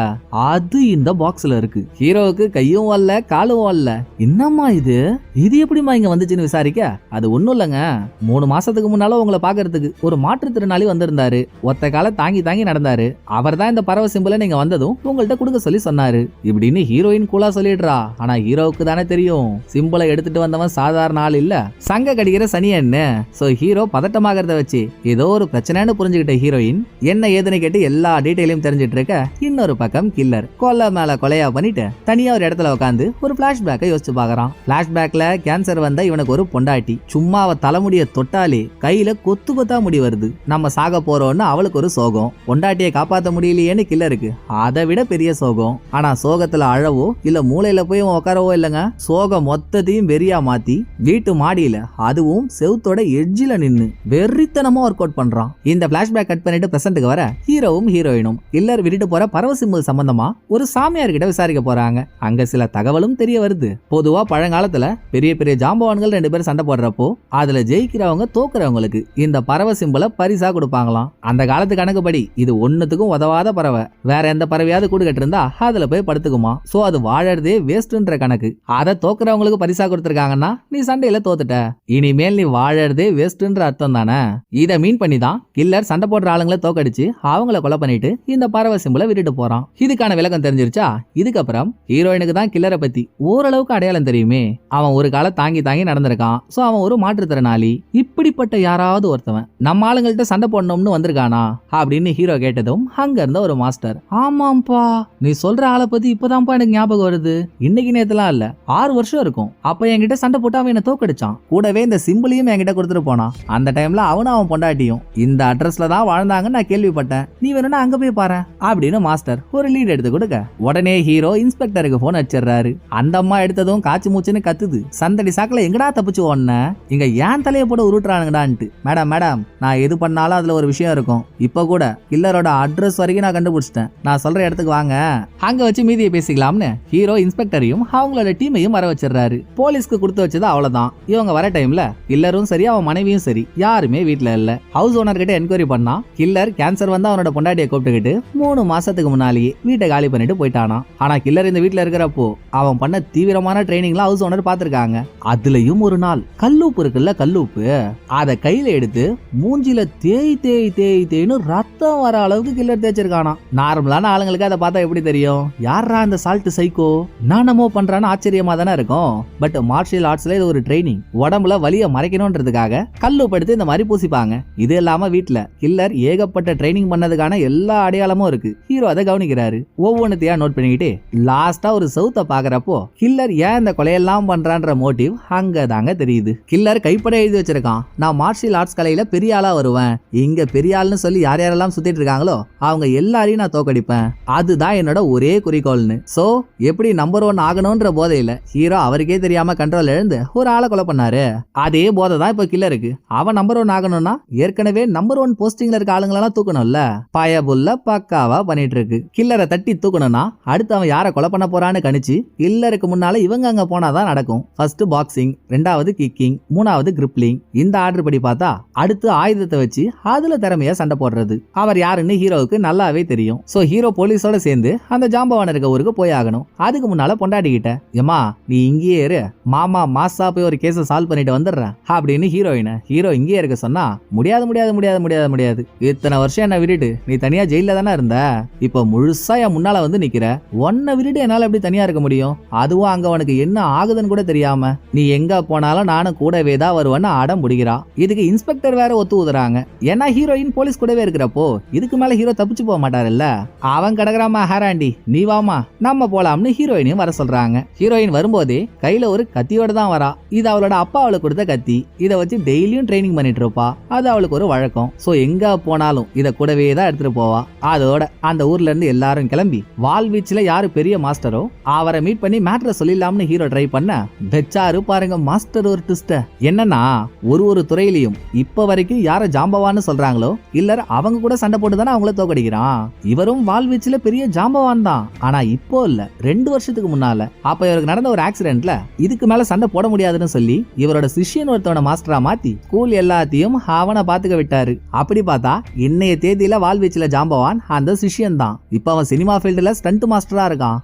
அது இந்த பாக்ஸ்ல இருக்கு. ஹீரோவுக்கு கையும் வரல காலும் வரல, என்னம்மா இது எப்படிமா இங்க வந்துச்சுன்னு விசாரிக்க, அது ஒண்ணும் இல்லங்க, 3 மாசத்துக்கு முன்னால உங்களை பாக்குறதுக்கு ஒரு மாற்றுத்திறனாளி வந்திருந்தாரு, ஒத்த கால தாங்கி தாங்கி நடந்தாரு, அவர் தான் இந்த பறவை சிம்பிளை நீங்க வந்ததும் உங்கள்ட்ட கொடுக்க சொல்லி சொன்னாரு இப்படின்னு ஹீரோயின் கூலா சொல்லிடுறா. ஆனா ஹீரோவுக்கு தானே தெரியும் சிம்பிளை எடுத்துட்டு வந்தவன் சாதாரண ஆள் இல்ல, சங்க கடிக்கிற சனியன்னு. சோ ஹீரோ பதட்டமாகறத வச்சு ஏதோ ஒரு பிரச்சனைன்னு புரிஞ்சுக்கிட்ட ஹீரோயின் என்ன ஏதுன்னு கேட்டு எல்லா டீடைலையும் தெரிஞ்சிட்டு இருக்க, இன்னொரு பக்கம் கில்லர் கொலை மேல கொலையா பண்ணிட்டு தனியா ஒரு இடத்துல உட்காந்து ஒரு பிளாஷ்பேக்கை யோசிச்சு பாக்குறான். பிளாஷ்பேக்ல கேன்சர் வந்த இவனுக்கு ஒரு பொண்டாட்டி, சும்மா அவ தலைமுடிய தொட்டாலே கையில கொத்து கொத்தா முடி வருது, நம்ம சாக போறோம்னு அவளுக்கு ஒரு சோகம், பொண்டாட்டியை காப்பாத்த முடியலையேன்னு கில்லருக்கு அதை விட பெரிய சோகம். ஆனா சோகத்துல அழவோ இல்ல மூளையில போய் உட்காரவோ இல்லங்க, சோகம் மொத்தத்தையும் வெறியா மாத்தி வீட்டு மாடியில அதுவும் செவுத்தோட எட்ஜில நின்னு வெறித்தனமா ஒர்க் அவுட் பண்றான். இந்த பிளாஷ்பேக் கட் பண்ணிட்டு பிரசன்ட்டுக்கு வர ஹீரோவும் ஹீரோயினும் கில்லர் விட்டுட்டு போற பறவை சிம்பிள் சம்பந்தமா ஒரு சாமியார் கிட்ட விசாரிக்க போறாங்க. அங்க சில தகவலும் தெரிய வருது. பொதுவா பழங்காலத்துல பெரிய பெரிய ஜாம்பவான்கள் 2 பேரும் சண்டை போடுறப்போ அதுல ஜெயிக்கிறவங்க தோக்குறவங்களுக்கு இந்த பறவை சிம்பிளை பரிசா கொடுப்பாங்களாம். அந்த காலத்து கணக்குப்படி இது ஒண்ணுத்துக்கும் உதவாத பறவை, வேற எந்த பறவையாவது கூடு கட்டிருந்தா அதுல போய் படுத்துக்குமா. சோ அது வாழறதே வேஸ்ட்ன்ற கணக்கு. அதை தோக்குறவங்களுக்கு பரிசா கொடுத்திருக்காங்கன்னா நீ சண்டையில தோத்துட்ட, இனிமேல் நீ வாழறதே வேஸ்ட்ன்ற அர்த்தம் தானே. இதை மீன் பண்ணி தான் கில்லர் சண்டை போடுற ஆளுங்களை தோக்கடிச்சு அவங்கள கொலை பண்ணிட்டு இந்த பறவை சிம்பிளை விட்டுட்டு போறான். இதுக்கான விளக்கம் தெரிஞ்சிருச்சா? இதுக்கப்புறம் ஹீரோயினுக்கு தான் கில்லரை பத்தி ஓரளவுக்கு அடையாளம் தெரியுமே. அவன் ஒரு கால தாங்கி தாங்கி நடந்திருக்கான். சோ அவன் ஒரு மாற்றுத்திறனாளி. இப்படிப்பட்ட யாராவது ஒருத்தவன் நம்ம ஆளுங்கள்ட்ட சண்டை போடணும்னு வந்திருக்கானா அப்படின்னு ஹீரோ கேட்டதும் அங்க இருந்த ஒரு மாஸ்டர், ஆமாம்பா நீ சொல்ற ஆளை பத்தி இப்பதான்ப்பா எனக்கு ஞாபகம் வருது, இன்னைக்கு நேத்துலாம் இல்ல 6 வருஷம் இருக்கும், அப்ப என்கிட்ட சண்டை போட்டு அவன் என்ன தோக்கடிச்சான், கூடவே இந்த சிம்பிளையும் என்கிட்ட கொடுத்துட்டு போனான். அந்த டைம்ல அவனும் அவன் பொண்டாட்டியும் இந்த அட்ரஸ்ல தான் வாழ்ந்தாங்கன்னு நான் கேள்விப்பட்டேன், நீ வேணும்னா அங்க போய் பாரு அப்படின்னு மாஸ்டர் ஒரு லீட் எடுத்து கொடுக்க உடனே ஹீரோ இன்ஸ்பெக்டருக்கு போன் அடிச்சிடுறாரு. அந்த அம்மா எடுத்ததும் காய்ச்சி மூச்சுன்னு கத்துது, சந்தடி சாக்குல எங்கடா தப்பிச்சு ஓடன, இங்க ஏன் தலையை போட உருட்டுறானுங்கடான்ட்டு. மேடம் மேடம் நான் எது பண்ணாலும் அதுல ஒரு விஷயம் இருக்கும், இப்ப கூட கில்லரோட அட்ரஸ் வரைக்கும் நான் கண்டுபிடிச்சிட்டேன், நான் சொல்ற இடத்துக்கு வாங்க, அங்க வச்சு மீதியை பேசிக்கலாம்னு ஹீரோ இன்ஸ்பெக்டரையும் அவங்களோட டீமையும் வர வச்சிடறாரு. போலீஸ்க்கு கொடுத்து வச்சது அவ்வளவுதான். இவங்க வர டைம்ல கில்லரும் சரி அவன் மனைவியும் சரி யாருமே வீட்டுல இல்ல. ஹவுஸ் ஓனர் கிட்ட என்கொயரி பண்ணா கில்லர் கேன்சர் வந்து அவனோட பொண்டாட்டியை கூப்பிட்டுக்கிட்டு 3 மாசத்துக்கு முன்னாலேயே வீட்டை காலி பண்ணிட்டு போயிட்டானா. ஆனா கில்லர் இந்த வீட்டுல இருக்கிறப்போ அவன் பண்ண தீவிரமான ட்ரைனிங்ல ஹவுஸ் ஓனர் பாத்துருக்காங்க. அதுலயும் ஒரு நாள் கல்லூப்பு இருக்குல்ல, கல்லூப்பு அத கையில எடுத்து மூஞ்சில தேய் தேய் தேய் தேய்னு ரத்தம் வர அளவுக்கு கில்லர் தேய்ச்சிருக்கானா. நார்மலான ஆளுங்களுக்கு அதை பார்த்தா எப்படி தெரியும், யாரா இந்த சால்ட் சைக்கோ நானமோ பண்றான்னு ஆச்சரியமா தானே இருக்கும். பட் மார்ஷியல் ஆர்ட்ஸ்ல இது ஒரு ட்ரைனிங், உடம்புல வலிய மறைக்கணும்ன்றதுக்காக கல்லூப்பு எடுத்து இந்த மாதிரி பூசிப்பாங்க. இது இல்லாம வீட்டுல கில்லர் ஏகப்பட்ட ட்ரைனிங் பண்ணதுக்கான எல்லா அடையாளமும் இருக்கு. ஹீரோ அதை கவனிக்கிறாரு. ஒவ்வொன்னுத்தையா நோட் பண்ணிக்கிட்டு லாஸ்டா ஒரு சவுத்த பாக்குறப்போ கில்லர் ஏன் இந்த கொலையெல்லாம் பண்றான்ற மோட்டிவ் அங்கதாங்க தெரியுது. கில்லர் கைப்பட எழுதி வச்சிருக்கான், நான் மார்ஷியல் ஆர்ட்ஸ் கலையில பெரிய ஆளா வருவேன், இங்க பெரிய ஆள்னு சொல்லி யார் யாரெல்லாம் சுத்திட்டு இருக்காங்களோ அவங்க எல்லாரையும் நான் தோக்கடிப்பேன், அதுதான் என்னோட ஒரே குறிக்கோள்னு. சோ எப்படி நம்பர் 1 ஆகணும்ன்ற போதையில ஹீரோ அவருக்கே தெரியாம கண்ட்ரோல் எழுந்து ஒரு ஆளை கொலை பண்ணாரு. அதே போதை தான் இப்ப கில்லருக்கு. அவன் நம்பர் 1 ஆகணும்னா ஏற்கனவே நம்பர் 1 போஸ்டிங்ல இருக்க ஆளுங்களெல்லாம் தூக்கணும்ல, பயபுல்ல பக்காவா பண்ணிட்டு இருக்கு. கில்லரை தட்டி தூக்கணும்னா அடுத்து அவன் யாரை கொலை பண்ண போறான்னு கணிச்சு கில்லருக்கு முன்னால இவங்க அங்க போனாதான் தான் நடக்கும். ஃபர்ஸ்ட் பாக்ஸிங், ரெண்டாவது கிக்கிங், மூணாவது கிரிப்லிங். இந்த ஆர்டர் படி பார்த்தா அடுத்து ஆயுதத்தை வச்சு அதுல திறமையா சண்டை போடுறது. அவர் யாருன்னு ஹீரோவுக்கு நல்லாவே தெரியும். சோ ஹீரோ போலீஸோட சேர்ந்து அந்த ஜாம்பவான் இருக்க ஊருக்கு போய் ஆகணும். அதுக்கு முன்னால பொண்டாட்டிக்கிட்ட, ஏமா நீ இங்கேயே இரு, மாமா மாசா போய் ஒரு கேஸை சால்வ் பண்ணிட்டு வந்துடுறேன் அப்படின்னு ஹீரோ இங்கேயே இருக்க சொன்னா, முடியாது முடியாது முடியாது முடியாது முடியாது, இத்தனை வருஷம் என்ன விட்டுட்டு நீ தனியா ஜெயில தானே இருந்த, இப்ப முழுசா என் முன்னால வந்து நிக்கிற, உன்னை விட்டுட்டு என்னால எப்படி தனியா இருக்க முடியும், அதுவும் அங்க உனக்கு என்ன ஆகுதுன்னு கூட தெரியாம நீ எங்க போனாலும் நானும் கூடவே தான் வருவேன்னு அடம் முடிக்கிறா. இதுக்கு இன்ஸ்பெக்டர் வேற ஒத்து ஊதுறாங்க. ஏன்னா ஹீரோயின் போலீஸ் கூடவே இருக்கிறப்போ இதுக்கு மேல ஹீரோ தப்பிச்சு போக மாட்டாருல்ல. அவன் கிடக்குறாமா ஹேராண்டி, நீ வாமா நம்ம போலாம்னு ஹீரோயினையும் வர சொல்றாங்க. ஹீரோயின் வரும்போதே கையில ஒரு கத்தியோட தான் வரா. இது அவளோட அப்பா அவளுக்கு கொடுத்த கத்தி. இதை வச்சு டெய்லியும் ட்ரைனிங் பண்ணிட்டு இருப்பா. அது அவளுக்கு ஒரு வழக்கம். சோ எங்க போனாலும் இதை கூடவே தான் எடுத்துட்டு போவா. அதோட அந்த ஊர்ல இருந்து எல்லாரும் கிளம்பி வால்வீச்ல யாரு பெரிய மாஸ்டரோ அவரை மீட் பண்ணி மேட்டரை சொல்லிடலாம்னு ஹீரோ ட்ரை பண்ண, வெச்சாரு பாருங்க மாஸ்டர் ஒரு ட்விஸ்ட். என்னன்னா ஒரு துறையிலையும் இப்ப வரைக்கும் யார ஜாம்பவான்னு சொல்றாங்களோ இல்ல அவங்க கூட சண்டை போட்டு தானே அவங்கள தோக்கடிக்கிறான். இவரும் வால்வீச்ல பெரிய ஜாம்பவான் தான். ஆனா இப்போ இல்ல, 2 வருஷத்துக்கு முன்னால. அப்ப இவருக்கு நடந்த ஒரு ஆக்சிடென்ட்ல இதுக்கு மேல சண்டை போட முடியாதுன்னு சொல்லி இவரோட சிஷ்யன் ஒருத்தவன மாஸ்டரா மாத்தி ஸ்கூல் எல்லாத்தையும் அவனை பாத்துக்க விட்டாரு. அப்படி பார்த்தா இன்னைய தேதியில வால்வீச்ல ஜாம்பவான் அந்த சிஷ்யன் தான். இப்ப அவன் சினிமா ஃபீல்டுல ஸ்டண்ட் மாஸ்டரா இருக்கான்.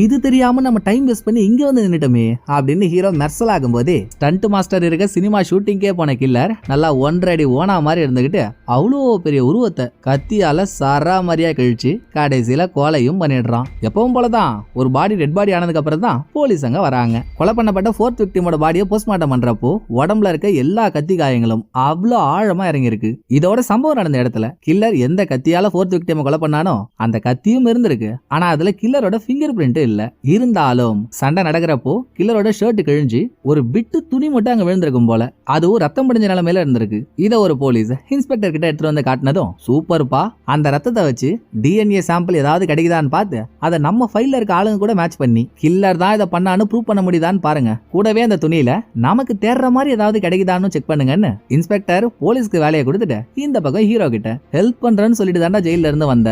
இது தெரியாம நம்ம டைம் வேஸ்ட் பண்ணி இங்க வந்து நின்னுட்டோமே அப்படின்னு ஹீரோ மெர்சல் ஆகும் போதே ஸ்டண்ட் மாஸ்டர் இருக்க சினிமா ஷூட்டிங்கே போன கில்லர் நல்லா 1.5 அடி ஓனா மாதிரி இருந்துகிட்டு அவ்வளோ பெரிய உருவத்தை கத்தியால சரா மாதிரியா கழிச்சு கடைசியில கொலையும் பண்ணிடுறான். எப்பவும் போலதான் ஒரு பாடி டெட் பாடி ஆனதுக்கு அப்புறம் தான் போலீஸ் அங்க வராங்க. கொலை பண்ணப்பட்ட 4th விக்டிமோட பாடியை போஸ்ட்மார்ட்டம் பண்றப்போ உடம்புல இருக்க எல்லா கத்தி காயங்களும் அவ்வளோ ஆழமா இறங்கி இருக்கு. இதோட சம்பவம் நடந்த இடத்துல கில்லர் எந்த கத்தியால 4th விக்டிம கொலை பண்ணானோ அந்த கத்தியும் இருந்திருக்கு. ஆனா அதுல கில்லரோட ஃபிங்கர் பிரிண்ட் இல்ல. இருந்தாலும் சண்டை நடக்கிறப்போ கில்லரோட ஷர்ட் கிழிஞ்சு ஒரு பிட்டு துணி மட்டும் அங்க விழுந்திருக்கும் போல. அதுவும் ரத்தம் படிஞ்ச நிலைமையில இருந்திருக்கு. இத ஒரு போலீஸ் இன்ஸ்பெக்டர் கிட்ட எடுத்துட்டு வந்து காட்டினதும், சூப்பர்ப்பா, அந்த ரத்தத்தை வச்சு டிஎன்ஏ சாம்பிள் ஏதாவது கிடைக்குதான்னு பார்த்து அதை நம்ம ஃபைல்ல இருக்க ஆளுங்க கூட மேட்ச் பண்ணி கில்லர் தான் இதை பண்ணான்னு ப்ரூவ் பண்ண முடியுதான்னு பாருங்க. கூடவே அந்த துணியில நமக்கு தேடுற மாதிரி ஏதாவது கிடைக்குதான்னு செக் பண்ணுங்கன்னு இன்ஸ்பெக்டர் போலீஸ்க்கு வேலையை கொடுத்துட்டு இந்த பக்கம் ஹீரோ கிட்ட ஹெல்ப் பண்றேன்னு சொல்லிட்டு தாண்டா ஜெயில இருந்து வந்த,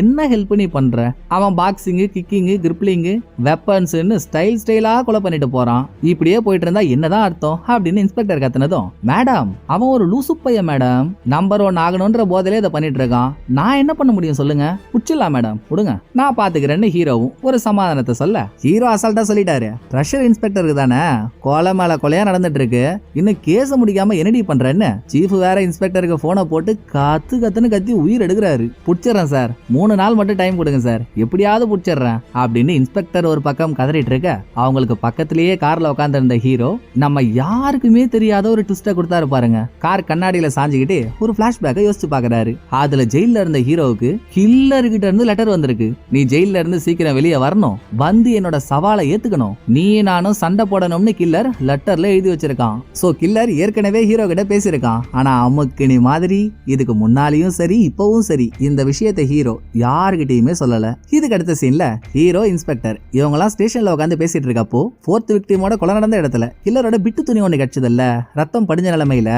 என்ன ஹெல்ப் நீ பண்ற? அவன் பாக்ஸிங், கிக்கிங், கிரிப்லிங், வெப்பன்ஸ்னு ஸ்டைலா கொலை பண்ணிட்டு போறான். இப்படியே போயிட்டு இருந்தா என்னதான் அர்த்தம் அப்படின்னு இன்ஸ்பெக்டர் கத்துனதும், மேடம் அவன் ஒரு லூசு பையன் மேடம், நம்பர் 1 ஆகணும்ன்ற போதிலே இதை பண்ணிட்டு இருக்கான், நான் என்ன பண்ண முடியும் சொல்லுங்க, புடிச்சிடலாம் மேடம், விடுங்க நான் பாத்துக்கிறேன்னு ஹீரோவும் ஒரு சமாதானத்தை சொல்ல, ஹீரோ அசால்ட்டா சொல்லிட்டாரு, ப்ரெஷர் இன்ஸ்பெக்டருக்கு தானே கொலை மேல கொலையா நடந்துட்டு இருக்கு, இன்னும் கேஸ முடிக்காம என்னடி பண்றேன்னு சீஃப் வேற இன்ஸ்பெக்டருக்கு போனை போட்டு கத்துன்னு கத்தி உயிர் எடுக்கிறாரு. புடிச்சிடறேன் சார், 3 நாள் மட்டும் டைம் கொடுங்க சார், எப்படியாவது புடிச்சிடுறேன் அப்படின்னு இன்ஸ்பெக்டர் ஒரு பக்கம் கதறிட்டு இருக்க, அவங்களுக்கு பக்கத்திலேயே கார்ல உட்கார்ந்து இருந்த ஹீரோ நம்ம யாருக்குமே தெரியாத ஒரு ட்விஸ்ட கொடுத்தாரு பாருங்க. கார் கண்ணாடியில சாஞ்சுக்கிட்டு ஒரு பிளாஷ்பேக்கை யோசிச்சு பாக்குறாரு. அதுல ஜெயில இருந்த ஹீரோவுக்கு கில்லர் கிட்ட இருந்து லெட்டர் வந்திருக்கு. நீ ஜெயில இருந்து சீக்கிரம் வெளியே வரணும், வந்து என்னோட சவாலை ஏத்துக்கணும், நீ நானும் சண்டை போடணும்னு கில்லர் லெட்டர்ல எழுதி வச்சிருக்கான். சோ கில்லர் ஏற்கனவே ஹீரோ கிட்ட பேசியிருக்கான். ஆனா அமுக்கினி மாதிரி இதுக்கு முன்னாலேயும் சரி இப்பவும் சரி இந்த விஷயத்தை ஹீரோ யாருகிட்டயுமே சொல்லல. இதுக்கு அடுத்த சீன்ல ஹீரோ, இன்ஸ்பெக்டர் இவங்கெல்லாம் ஸ்டேஷன்ல உட்காந்து பேசிட்டு இருக்கப்போ 4th விக்டிமோட கொலை நடந்த இடத்துல கில்லரோட பிட்டு துணி ஒண்ணு கிடைச்சதில்ல, ரத்தம் படிஞ்ச நிலைமையில.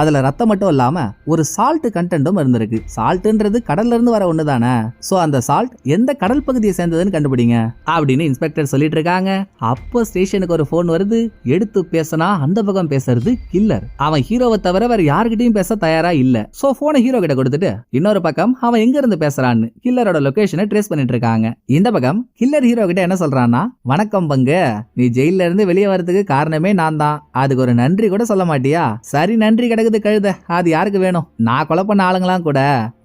அதுல ரத்தம் மட்டும் இல்லாம ஒரு சால்ட் கண்டென்ட்டும் இருந்திருக்கு. சால்ட்ன்றது கடல்ல இருந்து வர ஒண்ணு தானே. சோ அந்த சால்ட் எந்த கடல் பகுதியை சேர்ந்ததுன்னு கண்டுபிடிங்க அப்படின்னு இன்ஸ்பெக்டர் சொல்லிட்டு இருக்காங்க. அப்போ ஸ்டேஷனுக்கு ஒரு போன் வருது. எடுத்து பேசினா அந்த பக்கம் பேசுறது கில்லர். அவன் ஹீரோவை தவிர வேற யாருக்கிட்டையும் பேச தயாரா இல்ல. சோ போனை ஹீரோ கிட்ட கொடுத்துட்டு இன்னொரு பக்கம் அவன் எங்க இருந்து பேசுறான்னு கில்லரோட லொகேஷனை ட்ரேஸ் பண்ணிட்டு இருக்காங்க. இந்த பக்கம் கில்லர் ஹீரோ கிட்ட என்ன சொல்றான்னா, வணக்கம் பங்கு, நீ ஜெயில இருந்து வெளியே வரதுக்கு காரணமே நான் தான், அதுக்கு ஒரு நன்றி கூட சொல்ல மாட்டியா? சரி, நன்றி கிடக்குது கழுத, அது யாருக்கு வேணும்? நான் கொலை பண்ண ஆளுங்களாம் கூட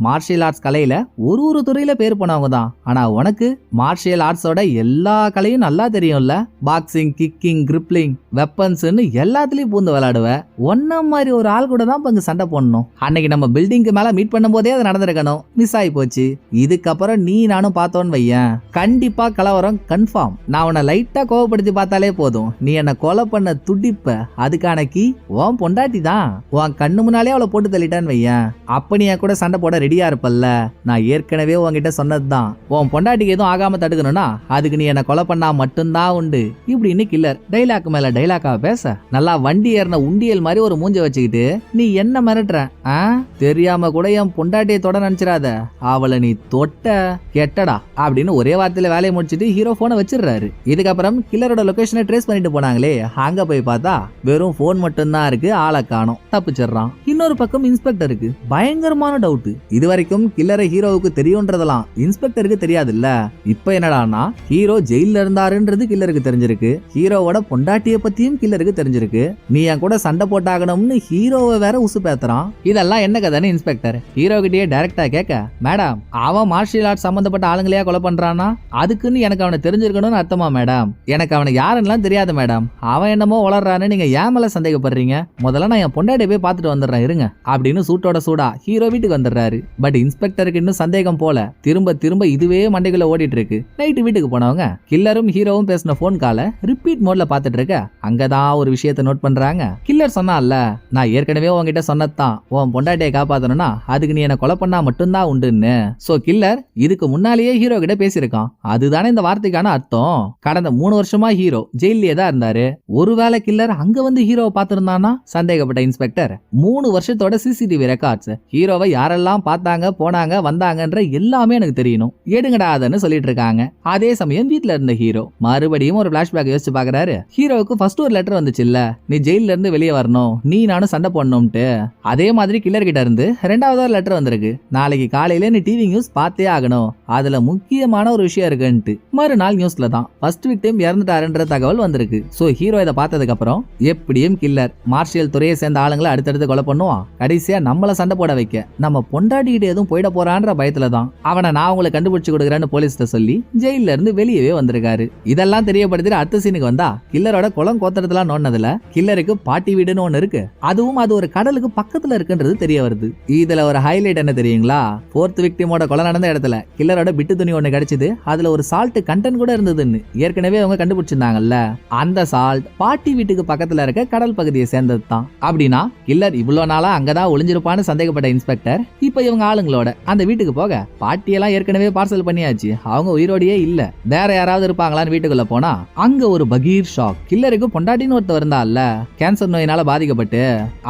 மார்ஷியல் ஆர்ட்ஸ் கலையில ஒரு துறையில பேர் போனவங்க தான். ஆனா உனக்கு மார்ஷியல் ஆர்ட்ஸோட எல்லா கலையும் நல்லா தெரியும்ல. பாக்ஸிங், கிக்கிங், கிரிப்லிங், வெப்பன்ஸ்னு எல்லாத்துலயும் பூந்து விளையாடுவ. ஒன்ன மாதிரி ஒரு ஆள் கூட தான் பங்கு சண்டை போடணும். அன்னைக்கு நம்ம பில்டிங்க்கு மேல மீட் பண்ணும் போதே அது நடந்திருக்கணும், மிஸ் ஆகி போச்சு. இதுக்கப்புறம் நீ நானும் பார்த்தோன்னு வையன், கண்டிப்பா கலவரம் கன்ஃபார்ம். நான் உன்னை லைட்டா கோவப்படுத்தி பார்த்தாலே போதும், நீ என்ன கொலை பண்ண துடிப்ப. அதுக்கான கீ உன் பொண்டாட்டி தான். உன் கண்ணு முன்னாலே அவளை போட்டு தள்ளிட்டான்னு வையன், அப்ப நீ என் கூட சண்டை போட ரெடியா இருப்பல்ல. நான் ஏற்கனவே உன்கிட்ட சொன்னதுதான், உன் பொண்டாட்டிக்கு எதுவும் ஆகாம தடுக்கணும்னா அதுக்கு நீ என்ன கொலை பண்ணா மட்டும்தான் உண்டு இப்படின்னு கில்லர் டைலாக் மேல டைலாக்கா பேச, நல்லா வண்டி ஏறின உண்டியல் மாதிரி ஒரு மூஞ்ச வச்சுக்கிட்டு நீ என்ன மிரட்டுற? தெரியாம கூட என் பொண்டாட்டியை தொட நினைச்சிடாத, அவளை நீ தொட்ட கெட்டடா அப்படின்னு ஒரே வார்த்தையில வேலையை முடிச்சுட்டு ஹீரோ போனை வச்சிடறாரு. செஞ்சிடறாரு. இதுக்கப்புறம் கில்லரோட லொகேஷனை ட்ரேஸ் பண்ணிட்டு போனாங்களே, அங்க போய் பார்த்தா வெறும் போன் மட்டும் தான் இருக்கு, ஆளை காணோம், தப்பிச்சிடறான். இன்னொரு பக்கம் இன்ஸ்பெக்டருக்கு பயங்கரமான டவுட். இது வரைக்கும் கில்லரை ஹீரோவுக்கு தெரியும்ன்றதெல்லாம் இன்ஸ்பெக்டருக்கு தெரியாதுல்ல. இப்ப என்னடானா ஹீரோ ஜெயில இருந்தாருன்றது கில்லருக்கு தெரிஞ்சிருக்கு, ஹீரோவோட பொண்டாட்டிய பத்தியும் கில்லருக்கு தெரிஞ்சிருக்கு. நீ என் கூட சண்டை போட்டாகணும்னு ஹீரோவை வேற உசு பேத்துறான். இதெல்லாம் என்ன கதைன்னு இன்ஸ்பெக்டர் ஹீரோ கிட்டயே டைரக்டா கேட்க, மேடம் அவன் மார்ஷியல் ஆர்ட்ஸ் சம்பந்தப்பட்ட ஆளுங்களையா கொலை பண்றானா, அதுக்குன்னு எனக்கு அவனை தெரிஞ்சிருக்கணும்னு அர்த்தமா மேடம்? எனக்கு அவனை யாருன்னு தெரியாது மேடம், அவன் என்னமோ வளர்றான்னு நீங்க ஏன் மேல சந்தேகப்படுறீங்க? முதல்ல நான் என் பொண்டாட்டிய போய் பார்த்துட்டு வந்துடுறேன் இருங்க அப்படின்னு சூட்டோட சூடா ஹீரோ வீட்டுக்கு வந்துடுறாரு. பட் இன்ஸ்பெக்டருக்கு இன்னும் சந்தேகம் போல, திரும்ப திரும்ப இதுவே மண்டைக்குள்ள ஓடிட்டு இருக்கு. நைட்டு வீட்டுக்கு போனவங்க கில்லரும் ஹீரோவும் பேசின போன் காலை ரிப்பீட் மோட்ல பாத்துட்டு இருக்க, அங்கதான் ஒரு விஷயத்தை நோட் பண்றாங்க. கில்லர் சொன்னான்ல, நான் ஏற்கனவே உன்கிட்ட சொன்னதான் உன் பொண்டாட்டியை காப்பாத்தணும்னா அதுக்கு நீ என்ன கொலை பண்ணா மட்டும்தான் உண்டுன்னு. சோ கில்லர் இதுக்கு முன்னாலேயே ஹீரோ கிட்ட பேசியிருக்கான். அதுதானே இந்த வார்த்தைக்கான அர்த்தம். கடந்த 3 வருஷமா ஹீரோ ஜெயிலே தான் இருந்தாரு. ஒருவேளை கில்லர் அங்க வந்து ஹீரோவை பார்த்திருந்தானா சந்தேகப்பட்ட இன்ஸ்பெக்டர் 3 வருஷத்தோட சிசிடிவி ரெக்கார்ட்ஸ், ஹீரோவை யாரெல்லாம் பார்த்தாங்க போனாங்க வந்தாங்கன்ற எல்லாமே எனக்கு தெரியணும், எடுங்கடாதன்னு சொல்லிட்டு இருக்காங்க. அதே சமயம் வீட்டுல இருந்த ஹீரோ மறுபடியும் ஒரு பிளாஷ்பேக் யோசிச்சு பாக்குறாரு. ஹீரோவுக்கு ஃபர்ஸ்ட் ஒரு லெட்டர் வந்துச்சு இல்ல, நீ ஜெயில இருந்து வெளியே வரணும், நீ நானும் சண்டை போடணும்ட்டு. அதே மாதிரி கில்லர் கிட்ட இருந்து 2வது லெட்டர் வந்திருக்கு, நாளைக்கு காலையில நீ டிவி நியூஸ் பார்த்தே ஆகணும், அதுல முக்கியமான ஒரு விஷயம் இருக்குன்ட்டு. மறுநாள் நியூஸ்ல தான் ஃபர்ஸ்ட் விக்டிம் இறந்துட்டாருன்ற தகவல் வந்திருக்கு. சோ ஹீரோ இதை பார்த்ததுக்கு அப்புறம் எப்படியும் கில்லர் மார்ஷியல் துறையை சேர்ந்த ஆளுங்களை அடுத்தடுத்து கொலை பண்ணுவான். கடைசியா நம்மள சண்டை போட வைக்க நம்ம பொண்டாட்டிகிட்ட எதுவும் போயிட போறான்ற பயத்துல தான் அவனை நான் உங்களை கண்டுபிடிச்சு கொடுக்குறேன்னு போலீஸ்ட சொல்லி ஜெயில இருந்து வெளியவே வந்திருக்காரு. இதெல்லாம் தெரியப்படுத்திட்டு அடுத்த சீனுக்கு வந்தா கில்லரோட குளம் கோத்திரத்தெல்லாம் நோண்டதுல கில்லருக்கு பாட்டி வீடுன்னு ஒண்ணு இருக்கு, அதுவும் அது ஒரு கடலுக்கு பக்கத்துல இருக்குன்றது தெரிய வருது. இதுல ஒரு ஹைலைட் என்ன தெரியுங்களா, 4th விக்டிமோட கொலை நடந்த இடத்துல கில்லரோட பிட்டு துணி ஒண்ணு கிடைச்சது, அதுல ஒரு சால்ட் கண்டென்ட் கூட இருந்ததுன்னு ஏற்கனவே அவங்க கண்டுபிடிச்சிருந்தாங்கல்ல. அந்த சால்ட் பாட்டி வீட்டுக்கு பக்கத்துல இருக்க கடல் பகுதியை சேர்ந்தது தான். அப்படின்னா கில்லர் இவ்வளவு நாளா அங்கதான் ஒளிஞ்சிருப்பான்னு சந்தேகப்பட்ட இன்ஸ்பெக்டர் இப்ப இவங்க ஆளுங்களோட அந்த வீட்டுக்கு போக, பாட்டியெல்லாம் ஏற்கனவே பார்சல் பண்ணியாச்சு, அவங்க உயிரோடையே இல்ல, வேற யாராவது இருப்பாங்களான்னு வீட்டுக்குள்ள போனா அங்க ஒரு பகீர் ஷாக். கில்லருக்கு பொண்டாட்டின்னு ஒருத்தர் இருந்தால, கேன்சர் நோயினால பாதிக்கப்பட்டு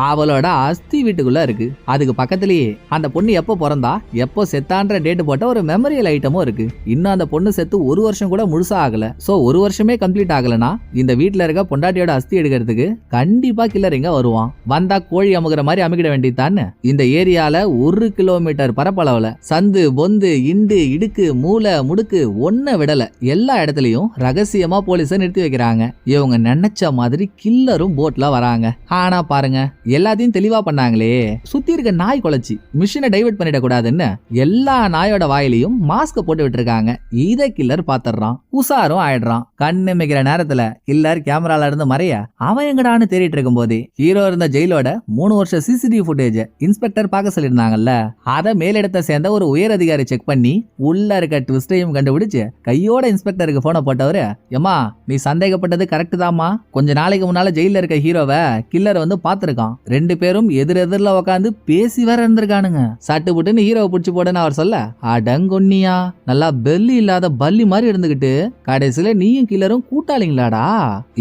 அவளோட அஸ்தி வீட்டுக்குள்ள இருக்கு. அதுக்கு பக்கத்திலேயே அந்த பொண்ணு எப்போ பிறந்தா எப்போ செத்தான்ற டேட் போட்ட ஒரு மெமரியல் ஐட்டமும் இருக்கு. இன்னும் அந்த பொண்ணு செத்து 1 வருஷம் கூட முழுசா ஆகல. சோ 1 வருஷமே கம்ப்ளீட் ஆகலனா இந்த வீட்டுல இருக்க பொண்டாட்டியோட அஸ்தி எடுக்கிறதுக்கு கண்டிப்பா கில்லர் இங்க வருவான். வந்தா கோழி அமுகிற மாதிரி அமுகிட வேண்டியதான்னு இந்த ஏரியால 1 கிலோமீட்டர் பரப்பளவுல சந்து பொந்து இண்டு இடுக்கு மூளை முடுக்கு ஒன்ன விடல எல்லா இடத்துலயும் ரகசியமா போலீஸ நிறுத்தி வைக்கிறாங்க. இவங்க நினைச்ச மாதிரி கில்லரும் போட்ல வராங்க. ஆனா பாருங்க எல்லாத்தையும் தெளிவா பண்ணாங்களே, சுத்தி இருக்க நாய் குலைச்சி மிஷினை டைவர்ட் பண்ணிட கூடாதுன்னு எல்லா நாயோட வாயிலையும் மாஸ்க் போட்டு விட்டுருக்காங்க. இதை கில்லர் பாத்துறான், உசாரும் ஆயிடுறான். கண்ணு மிக்கிற நேரத்துல கில்லர் கேமரால இருந்து மறைய அவன் எங்கடான்னு தேடிட்டு இருக்கும் போதே ஹீரோ இருந்த ஜெயிலோட 3 வருஷ சிசிடிவி ஃபுட்டேஜ் இன்ஸ்பெக்டர் பார்க்க சொல்லியிருந்தாங்கல்ல, அதை மேலிடத்தை சேர்ந்த ஒரு உயர் அதிகாரி செக் பண்ணி உள்ள இருக்க ட்விஸ்டையும் கண்டுபிடிச்சு கையோட இன்ஸ்பெக்டருக்கு போன போட்டவரு, எம்மா நீ சந்தேகப்பட்டது கரெக்ட் தாமா, கொஞ்ச நாளைக்கு முன்னால ஜெயில இருக்க ஹீரோவை கில்லர் வந்து பாத்துருக்கான், 2 பேரும் எதிரெதிரில் உட்காந்து பேசி வேற இருந்திருக்கானுங்க, சட்டு புட்டுன்னு ஹீரோவை பிடிச்சு போடுன்னு அவர் சொல்ல, அடங்கொன்னியா நல்லா பெல்லி இல்லாத பல்லி மாதிரி இருந்துகிட்டு கடைசியில நீயும் கில்லரும் கூட்டாளிங்களாடா,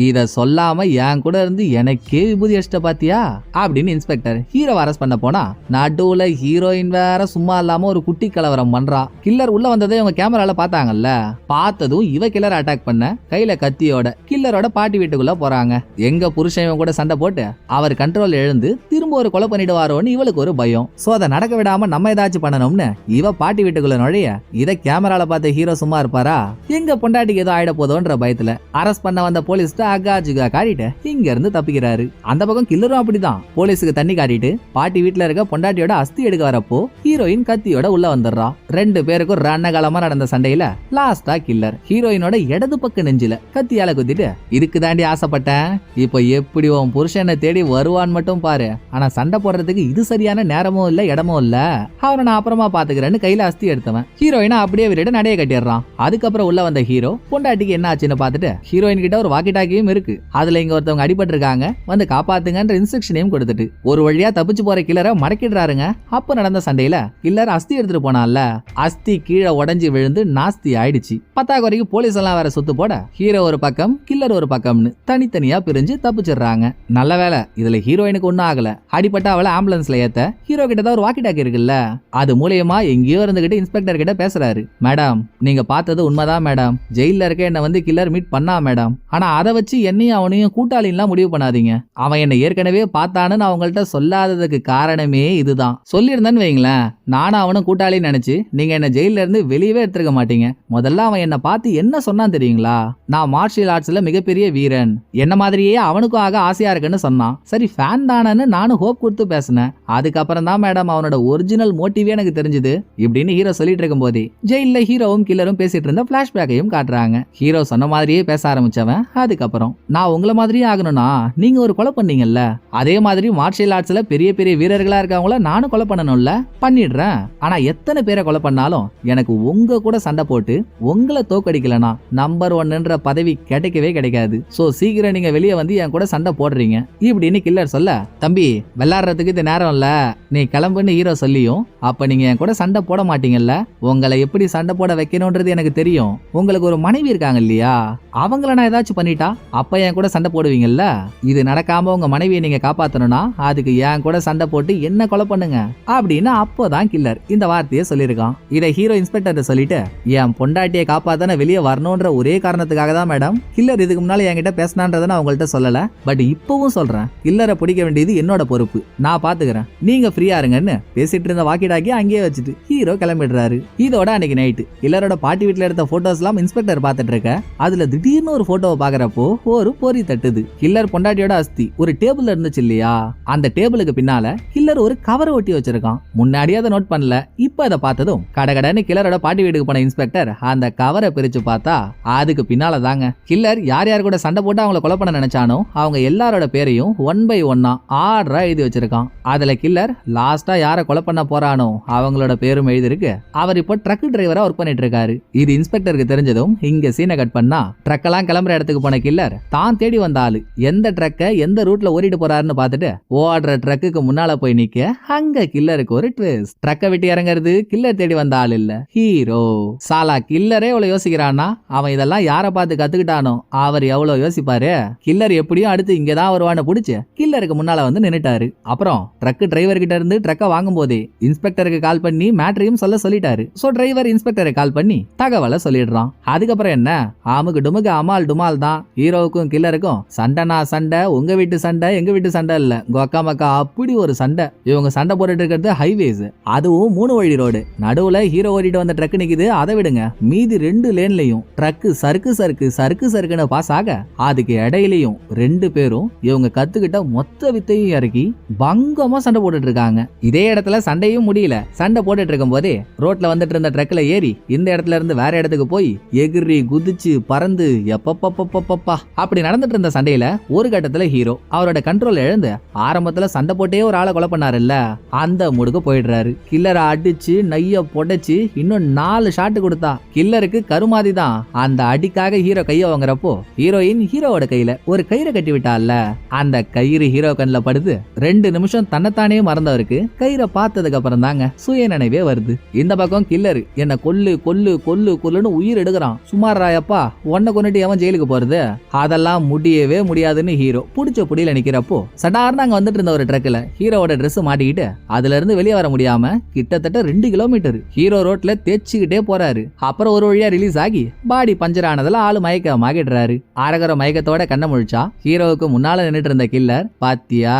இத சொல்லாம என் கூட இருந்து எனக்கே விபூதி அடிச்சிட்ட பாத்தியா அப்படின்னு இன்ஸ்பெக்டர் ஹீரோவை அரெஸ்ட் பண்ண போனா நடுவுல ஹீரோயின் வேற சும்மா இல்லாம ஒரு குட்டி கலவரம் பண்றா. கில்லர் உள்ள வந்ததை இவங்க கேமரால பாத்தாங்கல்ல, பார்த்ததும் இவ கில்லர் அட்டாக் பண்ண கையில கத்தியோட கில்லரோட பாட்டி வீட்டுக்குள்ள போறாங்க. எங்க புருஷன் கூட சண்டை போட்டு அவர் கண்ட்ரோல் எழுந்து திரும்ப ஒரு கொலை பண்ணிடுவாரோன்னு இவளுக்கு ஒரு பயம். சோ அதை நடக்க விடாம நம்ம ஏதாச்சும் பண்ணணும்னு இவ பாட்டி வீட்டுக்குள்ள நுழைய இத கேமரால பார்த்த ஹீரோ சும்மா இருப்பாரா, எங்க பொண்டாட்டிக்கு ஏதோ ஆயிட போதோன்ற பயத்துல அரெஸ்ட் பண்ண வந்த போலீஸ்ட அகாஜுகா காட்டிட்டு இங்க இருந்து தப்பிக்கிறாரு. அந்த பக்கம் கில்லரும் அப்படிதான் போலீஸுக்கு தண்ணி காட்டிட்டு பாட்டி வீட்டுல இருக்க பொண்டாட்டியோட அஸ்தி எடுக்க வரப்போ ஹீரோயின் கத்தியோட உள்ள வந்துடுறா. 2 பேருக்கும் ரணகாலமா நடந்த சண்டையில லாஸ்டா கில்லர் ஹீரோயினோட இடது பக்க நெஞ்சில கத்தியால குத்திட்டு, இதுக்கு தாண்டி ஆசைப்பட்டேன், இப்போ எப்படி உன் புருஷனை தேடி வருவான்னு மட்டும் பாரு, ஆனா சண்டை போடுறதுக்கு இது சரியான நேரமும் இல்ல இடமும் இல்ல, அவனை நான் அப்புறமா பாத்துக்கிறேன்னு கையில அஸ்தி எடுத்தவன் ஹீரோயினை அப்படியே விட்டு நடைய கட்டிடுறான். அதுக்கப்புறம் உள்ள வந்த ஹீரோ பொண்டாட்டிக்கு என்ன ஆச்சுன்னு பார்த்துட்டு ஹீரோயின் கிட்ட ஒரு வாக்கி டாக்கியும் இருக்கு, அதுல இங்க ஒருத்தவங்க அடிபட்டு இருக்காங்க வந்து காப்பாத்துங்கன்ற இன்ஸ்ட்ரக்ஷனையும் கொடுத்துட்டு ஒரு வழியா தப்பிச்சு போற கில்லரை மடக்கிடுறாருங்க. அப்ப நடந்த சண்டையில கில்லர் அஸ்தி எடுத்துட்டு போனான்ல, அஸ்தி கீழே உடைஞ்சு விழுந்து நாஸ்தி ஆயிடுச்சு. பத்தாக்குறைக்கு போலீஸ் எல்லாம் வேற சுத்து போட ஹீரோ ஒரு பக்கம் கில்லர் ஒரு பக்கம்னு தனித்தனியா பிரிஞ்சு தப்பிச்சிடுறாங்க. நல்ல வேலை இதுல ஹீரோயினுக்கு ஒன்னும் ஆகல, அடிப்பட்ட அவளை ஆம்புலன்ஸ்ல ஏத்த ஹீரோ கிட்ட தான் ஒரு வாக்கி டாக்கி இருக்குல்ல, அது மூலியமா எங்கேயோ இருந்துகிட்டு இன்ஸ்பெக்டர் கிட்ட பேசுறாரு, மேடம் நீங்க பார்த்தது உண்மைதான் உண்மைதான் மேடம், ஜெயில இருக்க என்ன வந்து கில்லர் மீட் பண்ணா மேடம். ஆனா அதை வச்சு என்னையும் அவனையும் கூட்டாளின்லாம் முடிவு பண்ணாதீங்க. அவன் என்ன ஏற்கனவே பார்த்தான்னு நான் உங்கள்கிட்ட சொல்லாததுக்கு காரணமே இதுதான். சொல்லியிருந்தேன்னு வைங்களேன், நானும் அவனும் கூட்டாளின்னு நினைச்சு நீங்க என்ன ஜெயில இருந்து வெளியவே எடுத்துருக்க மாட்டீங்க. முதல்ல அவன் என்ன பார்த்து என்ன சொன்னான் தெரியுங்களா? நான் மார்ஷியல் ஆர்ட்ஸ்ல மிகப்பெரிய வீரன், என்ன மாதிரியே அவனுக்கும் ஆக ஆசையா இருக்குன்னு சொன்னான். சரி ஃபேன் தானன்னு நானும் ஹோப் கொடுத்து பேசினேன். அதுக்கப்புறம் தான் மேடம் அவனோட ஒரிஜினல் மோட்டிவே எனக்கு தெரிஞ்சது இப்படின்னு ஹீரோ சொல்லிட்டு இருக்கும் போதே ஜெயில ஹீரோவும் கில்லரும் பேசிட்டு இருந்த பிளாஷ்பேக்கையும் காட்டுறாங்க. ஹீரோ சொன்ன மாதிரியே பேச ஆரம்பிச்சவன் அதுக்கப்புறம், நான் உங்களை மாதிரியே ஆகணும்னா நீங்க ஒரு கொலை பண்ணீங்கல்ல, அதே மாதிரி மார்ஷியல் ஆர்ட்ஸ்ல பெரிய பெரிய வீரர்களா இருக்கவங்கள நானும் கொலை பண்ணணும்ல, பண்ணிடுறேன். ஆனா எத்தனை பேரை கொலை பண்ணாலும் எனக்கு உங்க கூட சண்டை போட்டு உங்களை தோக்கடிக்கலனா நம்பர் 1ன்ற பதவி கிடைக்கவே கிடைக்காது. சோ சீக்கிரம் நீங்க வெளியே வந்து என் கூட சண்டை போடுறீங்க இப்படின்னு கில்லர் சொல்ல, தம்பி விளையாடுறதுக்கு இது நேரம் இல்ல, நீ கிளம்புன்னு ஹீரோ சொல்லியும், அப்ப நீங்க என் கூட சண்டை போட மாட்டீங்கல்ல, உங்களை எப்படி சண்டை போட வைக்கணும்ன்றது எனக்கு தெரியும். உங்களுக்கு ஒரு மனைவி இருக்காங்க இல்லையா, அவங்கள நான் ஏதாச்சும் பண்ணிட்டா அப்ப என் கூட சண்டை போடுவீங்கல்ல, இது நடக்காம உங்க மனைவியை நீங்க காப்பாத்தணும்னா அதுக்கு என் கூட சண்டை போட்டு என்ன கொலை பண்ணுங்க அப்படின்னு அப்போதான் கில்லர் இந்த வார்த்தையை சொல்லியிருக்கான். இதை ஹீரோ இன்ஸ்பெக்டர் சொல்லிட்டு, என் பொண்டாட்டியை காப்பாத்தான வெளியே வரணும்ன்ற ஒரே காரணத்துக்காக தான் மேடம் கில்லர் இதுக்கு முன்னால என்கிட்ட பேசினான்றதை நான் உங்கள்கிட்ட சொல்லல, பட் இப்பவும் சொல்றேன், கில்லரை பிடிக்க வேண்டியது என்னோட பொறுப்பு, நான் பாத்துக்கிறேன், நீங்க ஃப்ரீயா இருங்கன்னு பேசிட்டு இருந்த வாக்கிடாக்கி அங்கேயே வச்சுட்டு ஹீரோ கிளம்பிடுறாரு. இதோட அன்னைக்கு நைட்டு கில்லரோட பாட்டி வீட்டுல எடுத்த போட்டோஸ் எல்லாம் இன்ஸ்பெக்டர் பாத்துட்டு இருக்க, அதுல திடீர்னு ஒரு போட்டோவை பாக்குறப்போ ஒரு பொறி தட்டுது. கில்லர் பொண்டாட்டியோட அஸ்தி ஒரு டேபிள்ல இருந்துச்சு இல்லையா, அந்த டேபிளுக்கு பின்னால கில்லர் ஒரு கவரை ஒட்டி வச்சிருக்கான். முன்னாடியே அதை நோட் பண்ணல, இப்ப அதை பார்த்ததும் கடகடன்னு கில்லரோட பாட்டி வீட்டுக்கு போன இன்ஸ்பெக்டர் அந்த கவரை பிரிச்சு பார்த்தா அதுக்கு பின்னால தாங்க கில்லர் யார் யார் கூட சண்டை போட்டு அவங்கள கொலை பண்ண நினைச்சானோ அவங்க எல்லாரோட பேரையும் 1 by 1 ஆர்டரா எழுதி வச்சிருக்கான். அதுல கில்லர் லாஸ்டா யாரை கொலை பண்ண போறானோ அவங்களோட பேரும் எழுதிருக்கு. அவர் இப்போ ட்ரக் டிரைவரா ஒர்க் பண்ணிட்டு இருக்காரு. இது இன்ஸ்பெக்டருக்கு தெரிஞ்சதும் இங்க சீனை கட் பண்ணா, ட்ரக்கெல்லாம் கிளம்புற இடத்துக்கு போன கில்லர் தான் தேடி வந்த ஆளு எந்த ட்ரக்க எந்த ரூட்ல ஓடிட்டு போறாருன்னு பார்த்துட்டு ஓடுற ட்ரக்குக்கு முன்னால போய் நிக்க, அங்க கில்லருக்கு ஒரு ட்விஸ்ட். ட்ரக்கை விட்டு இறங்குறது கில்லர் தேடி வந்த ஆள் இல்ல, ஹீரோ. சாலா கில்லரே எவ்வளவு யோசிக்கிறான்னா அவன் இதெல்லாம் யாரை பார்த்து கத்துக்கிட்டானோ அவர் எவ்வளவு யோசிப்பாரு. கில்லர் எப்படியும் அடுத்து இங்கதான் வருவான்னு புடிச்சு கில்லருக்கு முன்னால வந்து நின்னுட்டாரு. அப்புறம் ட்ரக் டிரைவர் கிட்ட இருந்து ட்ரக்கை வாங்கும் போதே இன்ஸ்பெக்டருக்கு கால் பண்ணி மேட்ரையும் சொல்லிட்டாரு. சோ டிரைவர் இன்ஸ்பெக்டருக்கு கால் பண்ணி தகவலை சொல்லிடுறான். அதுக்கப்புறம் என்ன, ஆமுக்கு டுமுக்கு அமால் டுமால் தான். ஹீரோவுக்கும் கில்லருக்கும் சண்டைனா சண்டை, உங்க வீட்டு சண்டை எங்க வீட்டு சண்டை இல்ல, கொக்கா மக்கா அப்படி ஒரு சண்டை. இவங்க சண்டை போட்டுட்டு இருக்கிறது ஹைவேஸ், அதுவும் 3 வழி ரோடு. நடுவுல ஹீரோ ஓடிட்டு வந்த ட்ரக் நிக்குது, அதை விடுங்க மீதி 2 லேன்லயும் ட்ரக் சறுக்கு சறுக்கு சறுக்கு சறுக்குன்னு பாஸ் ஆக, அதுக்கு இடையிலையும் 2 பேரும் இவங்க கத்துக்கிட்ட மொத்த வித்தையும் இறக்கி பங்கமா சண்டை போட்டுட்டு இருக்காங்க. இதே இடத்துல சண்டையும் முடியல. சண்டை போட்டுட்டு இருக்கும் போதே ரோட்ல வந்துட்டு இருந்த ட்ரக்ல ஏறி இந்த இடத்துல இருந்து வேற இடத்துக்கு போய் எகிரி குதிச்சு பறந்து எப்பப்பப்பப்பப்பா அப்படி நடந்துட்டு இருந்த சண்டையில ஒரு கட்டத்துல ஹீரோ அவரோட கண்ட்ரோல் இழந்து ஆரம்பத்துல சண்டை போட்டே ஒரு ஆளை கொலை பண்ணாருல்ல, அந்த மூடுக்கு போயிடுறாரு. கில்லரை அடிச்சு நைய புடைச்சு இன்னும் 4 ஷாட் கொடுத்தா கில்லருக்கு கருமாதி தான். அந்த அடிக்காக ஹீரோ கைய வாங்குறப்போ ஹீரோயின் ஹீரோவோட கையில ஒரு கயிறை கட்டி விட்டால, அந்த கயிறு ஹீரோ கண்ணில் படுது. 2 நிமிஷம் தன்னைத்தானே மறந்தவருக்கு கயிறை பார்த்ததுக்கு அப்புறம் தாங்க சுய நினைவே வருது. இந்த பக்கம் கில்லர் என்ன கொல்லு கொல்லு கொல்லு கொல்லுன்னு உயிர் எடுக்கிறான். சுமார் ராயப்பா உன்னை கொண்டுட்டு அவன் ஜெயிலுக்கு போறது, அதெல்லாம் முடியவே முடியாதுன்னு ஹீரோ புடிச்ச புடியில நிக்கிறப்போ சடார்னு அங்க வந்துட்டு இருந்த ஒரு ட்ரக்ல ஹீரோவோட ட்ரெஸ் மாட்டிக்கிட்டு அதுல இருந்து வெளியே வர முடியாம கிட்டத்தட்ட 2 கிலோமீட்டர் ஹீரோ ரோட்ல தேய்ச்சிக்கிட்டே போறாரு. அப்புறம் ஒரு வழியா ரிலீஸ் ஆகி பாடி பஞ்சர் ஆனதுல ஆளு மயக்கமாகிடுறாரு. அரகர மயக்கத்தோட கண்ண முழிச்சா ஹீரோவுக்கு முன்னால நின்னுட்டு இருந்த கில்லர், பாத்தியா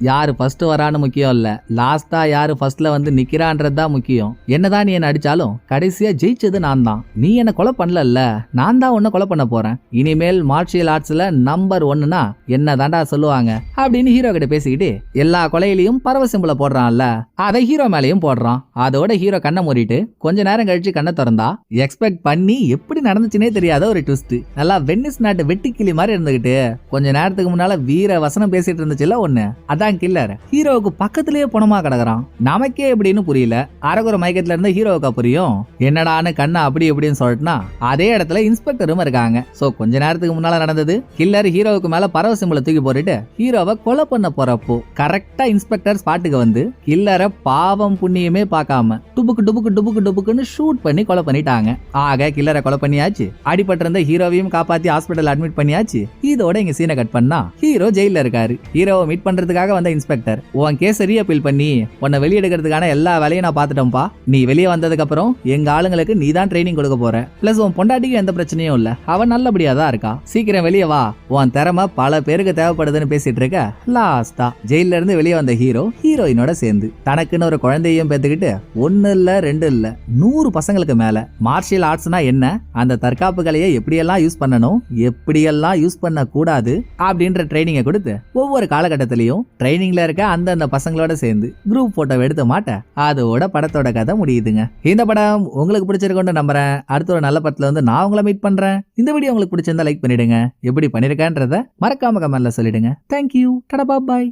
யாரு ஃபர்ஸ்ட் வரான்னு முக்கியம் இல்ல, லாஸ்டா யாரு ஃபர்ஸ்ட்ல வந்து நிக்கிறான்றதுதான் முக்கியம். என்னதான் நீ என்ன அடிச்சாலும் கடைசியா ஜெயிச்சது நான் தான். நீ என்ன கொலை பண்ணல, நான் தான் உன்னை கொலை பண்ண போறேன். இனிமேல் மார்ஷியல் ஆர்ட்ஸ்ல நம்பர் 1னா என்ன தாண்டா சொல்லுவாங்க அப்படின்னு ஹீரோ கிட்ட பேசிக்கிட்டு எல்லா கொலையிலையும் பறவை சிம்பள போடுறான்ல, அதை ஹீரோ மேலையும் போடுறான். அதோட ஹீரோ கண்ணை மூடிட்டு கொஞ்ச நேரம் கழிச்சு கண்ணை திறந்தா எக்ஸ்பெக்ட் பண்ணி எப்படி நடந்துச்சுன்னே தெரியாத ஒரு ட்விஸ்ட். நல்லா வெனிஸ் நாட்டு வெட்டிக்கிளி மாதிரி இருந்துகிட்டு கொஞ்ச நேரத்துக்கு முன்னால வீர வசனம் பேசிட்டு இருந்துச்சுல ஒண்ணு, அதான் கில்லர் ஹீரோவுக்கு பக்கத்திலேயே பணமா கிடக்குறான். நமக்கே எப்படின்னு புரியல. அரகுற மயக்கத்துல இருந்த ஹீரோவுக்கா புரியும் என்னடான்னு கண்ணா அப்படி எப்படின்னு சொல்லிட்டுனா அதே இடத்துல இன்ஸ்பெக்டரும் இருக்காங்க. சோ கொஞ்ச நேரத்துக்கு முன்னால நடந்தது, கில்லர் ஹீரோவுக்கு மேல பறவை சிம்பளை தூக்கி போட்டுட்டு ஹீரோவை கொலை பண்ண போறப்போ கரெக்டா இன்ஸ்பெக்டர் ஸ்பாட்டுக்கு வந்து கில்லரை பாவம் புண்ணியமே பார்க்காம டுபுக்கு டுபுக்கு டுபுக்கு டுபுக்குன்னு ஷூட் பண்ணி கொலை பண்ணிட்டாங்க. ஆக கில்லரை கொலை பண்ணியாச்சு. அடிபட்டிருந்த ஹீரோவையும் காப்பாத்தி ஹாஸ்பிட்டல் அட்மிட் பண்ணியாச்சு. இதோட இங்க சீனை கட் பண்ணா ஹீரோ ஜெயில இருக்காரு. ஹீரோவை மீட் பண்றதுக்காக வந்த இன்ஸ்பெக்டர் உன் கேஸ் ரீஅப்பீல் பண்ணி உன்னை வெளியெடுக்கிறதுக்கான எல்லா வேலையும் நான் பாத்துட்டேன்ப்பா. நீ வெளியே வந்ததுக்கு அப்புறம் எங்க ஆளுங்களுக்கு நீ தான் ட்ரைனிங் கொடுக்க போற. பிளஸ் உன் பொண்டாட்டிக்கு எந்த பிரச்சனையும் இல்ல, அவன் நல்லபடியா தான் இருக்கா. சீக்கிரம் வெளியே வா, உன் திறமை பல பேருக்கு தேவைப்படுதுன்னு பேசிட்டு இருக்க. லாஸ்டா ஜெயில இருந்து வெளியே வந்த ஹீரோயினோட சேர்ந்து தனக்குன்னு ஒரு குழந்தையும் பெத்துக்கிட்டு 1 இல்ல 2 இல்ல 100 பசங்களுக்கு மேல மார்ஷியல் ஆர்ட்ஸ்னா என்ன, அந்த தற்காப்பு கலையை எப்படியெல்லாம் யூஸ் பண்ணணும், எப்படியெல்லாம் யூஸ் பண்ண கூடாது அப்படின்ற ட்ரைனிங்கை கொடுத்து ஒவ்வொரு காலகட்டத்திலையும் ட்ரைனிங்ல இருக்க அந்தந்த பசங்களோட சேர்ந்து குரூப் போட்டோ எடுத்து மாட்ட அதோட படத்தோட கதை முடியுதுங்க. இந்த படம் உங்களுக்கு பிடிச்சிருக்குன்னு நம்புறேன். அடுத்த ஒரு நல்ல படத்துல வந்து நான் உங்களை மீட் பண்றேன். இந்த வீடியோ உங்களுக்கு பிடிச்சிருந்தா லைக் பண்ணிடுங்க. எப்படி பண்ணிருக்கேன்றத மறக்காம கமெண்ட்ல சொல்லிடுங்க. தேங்க்யூ. டடா பாய்.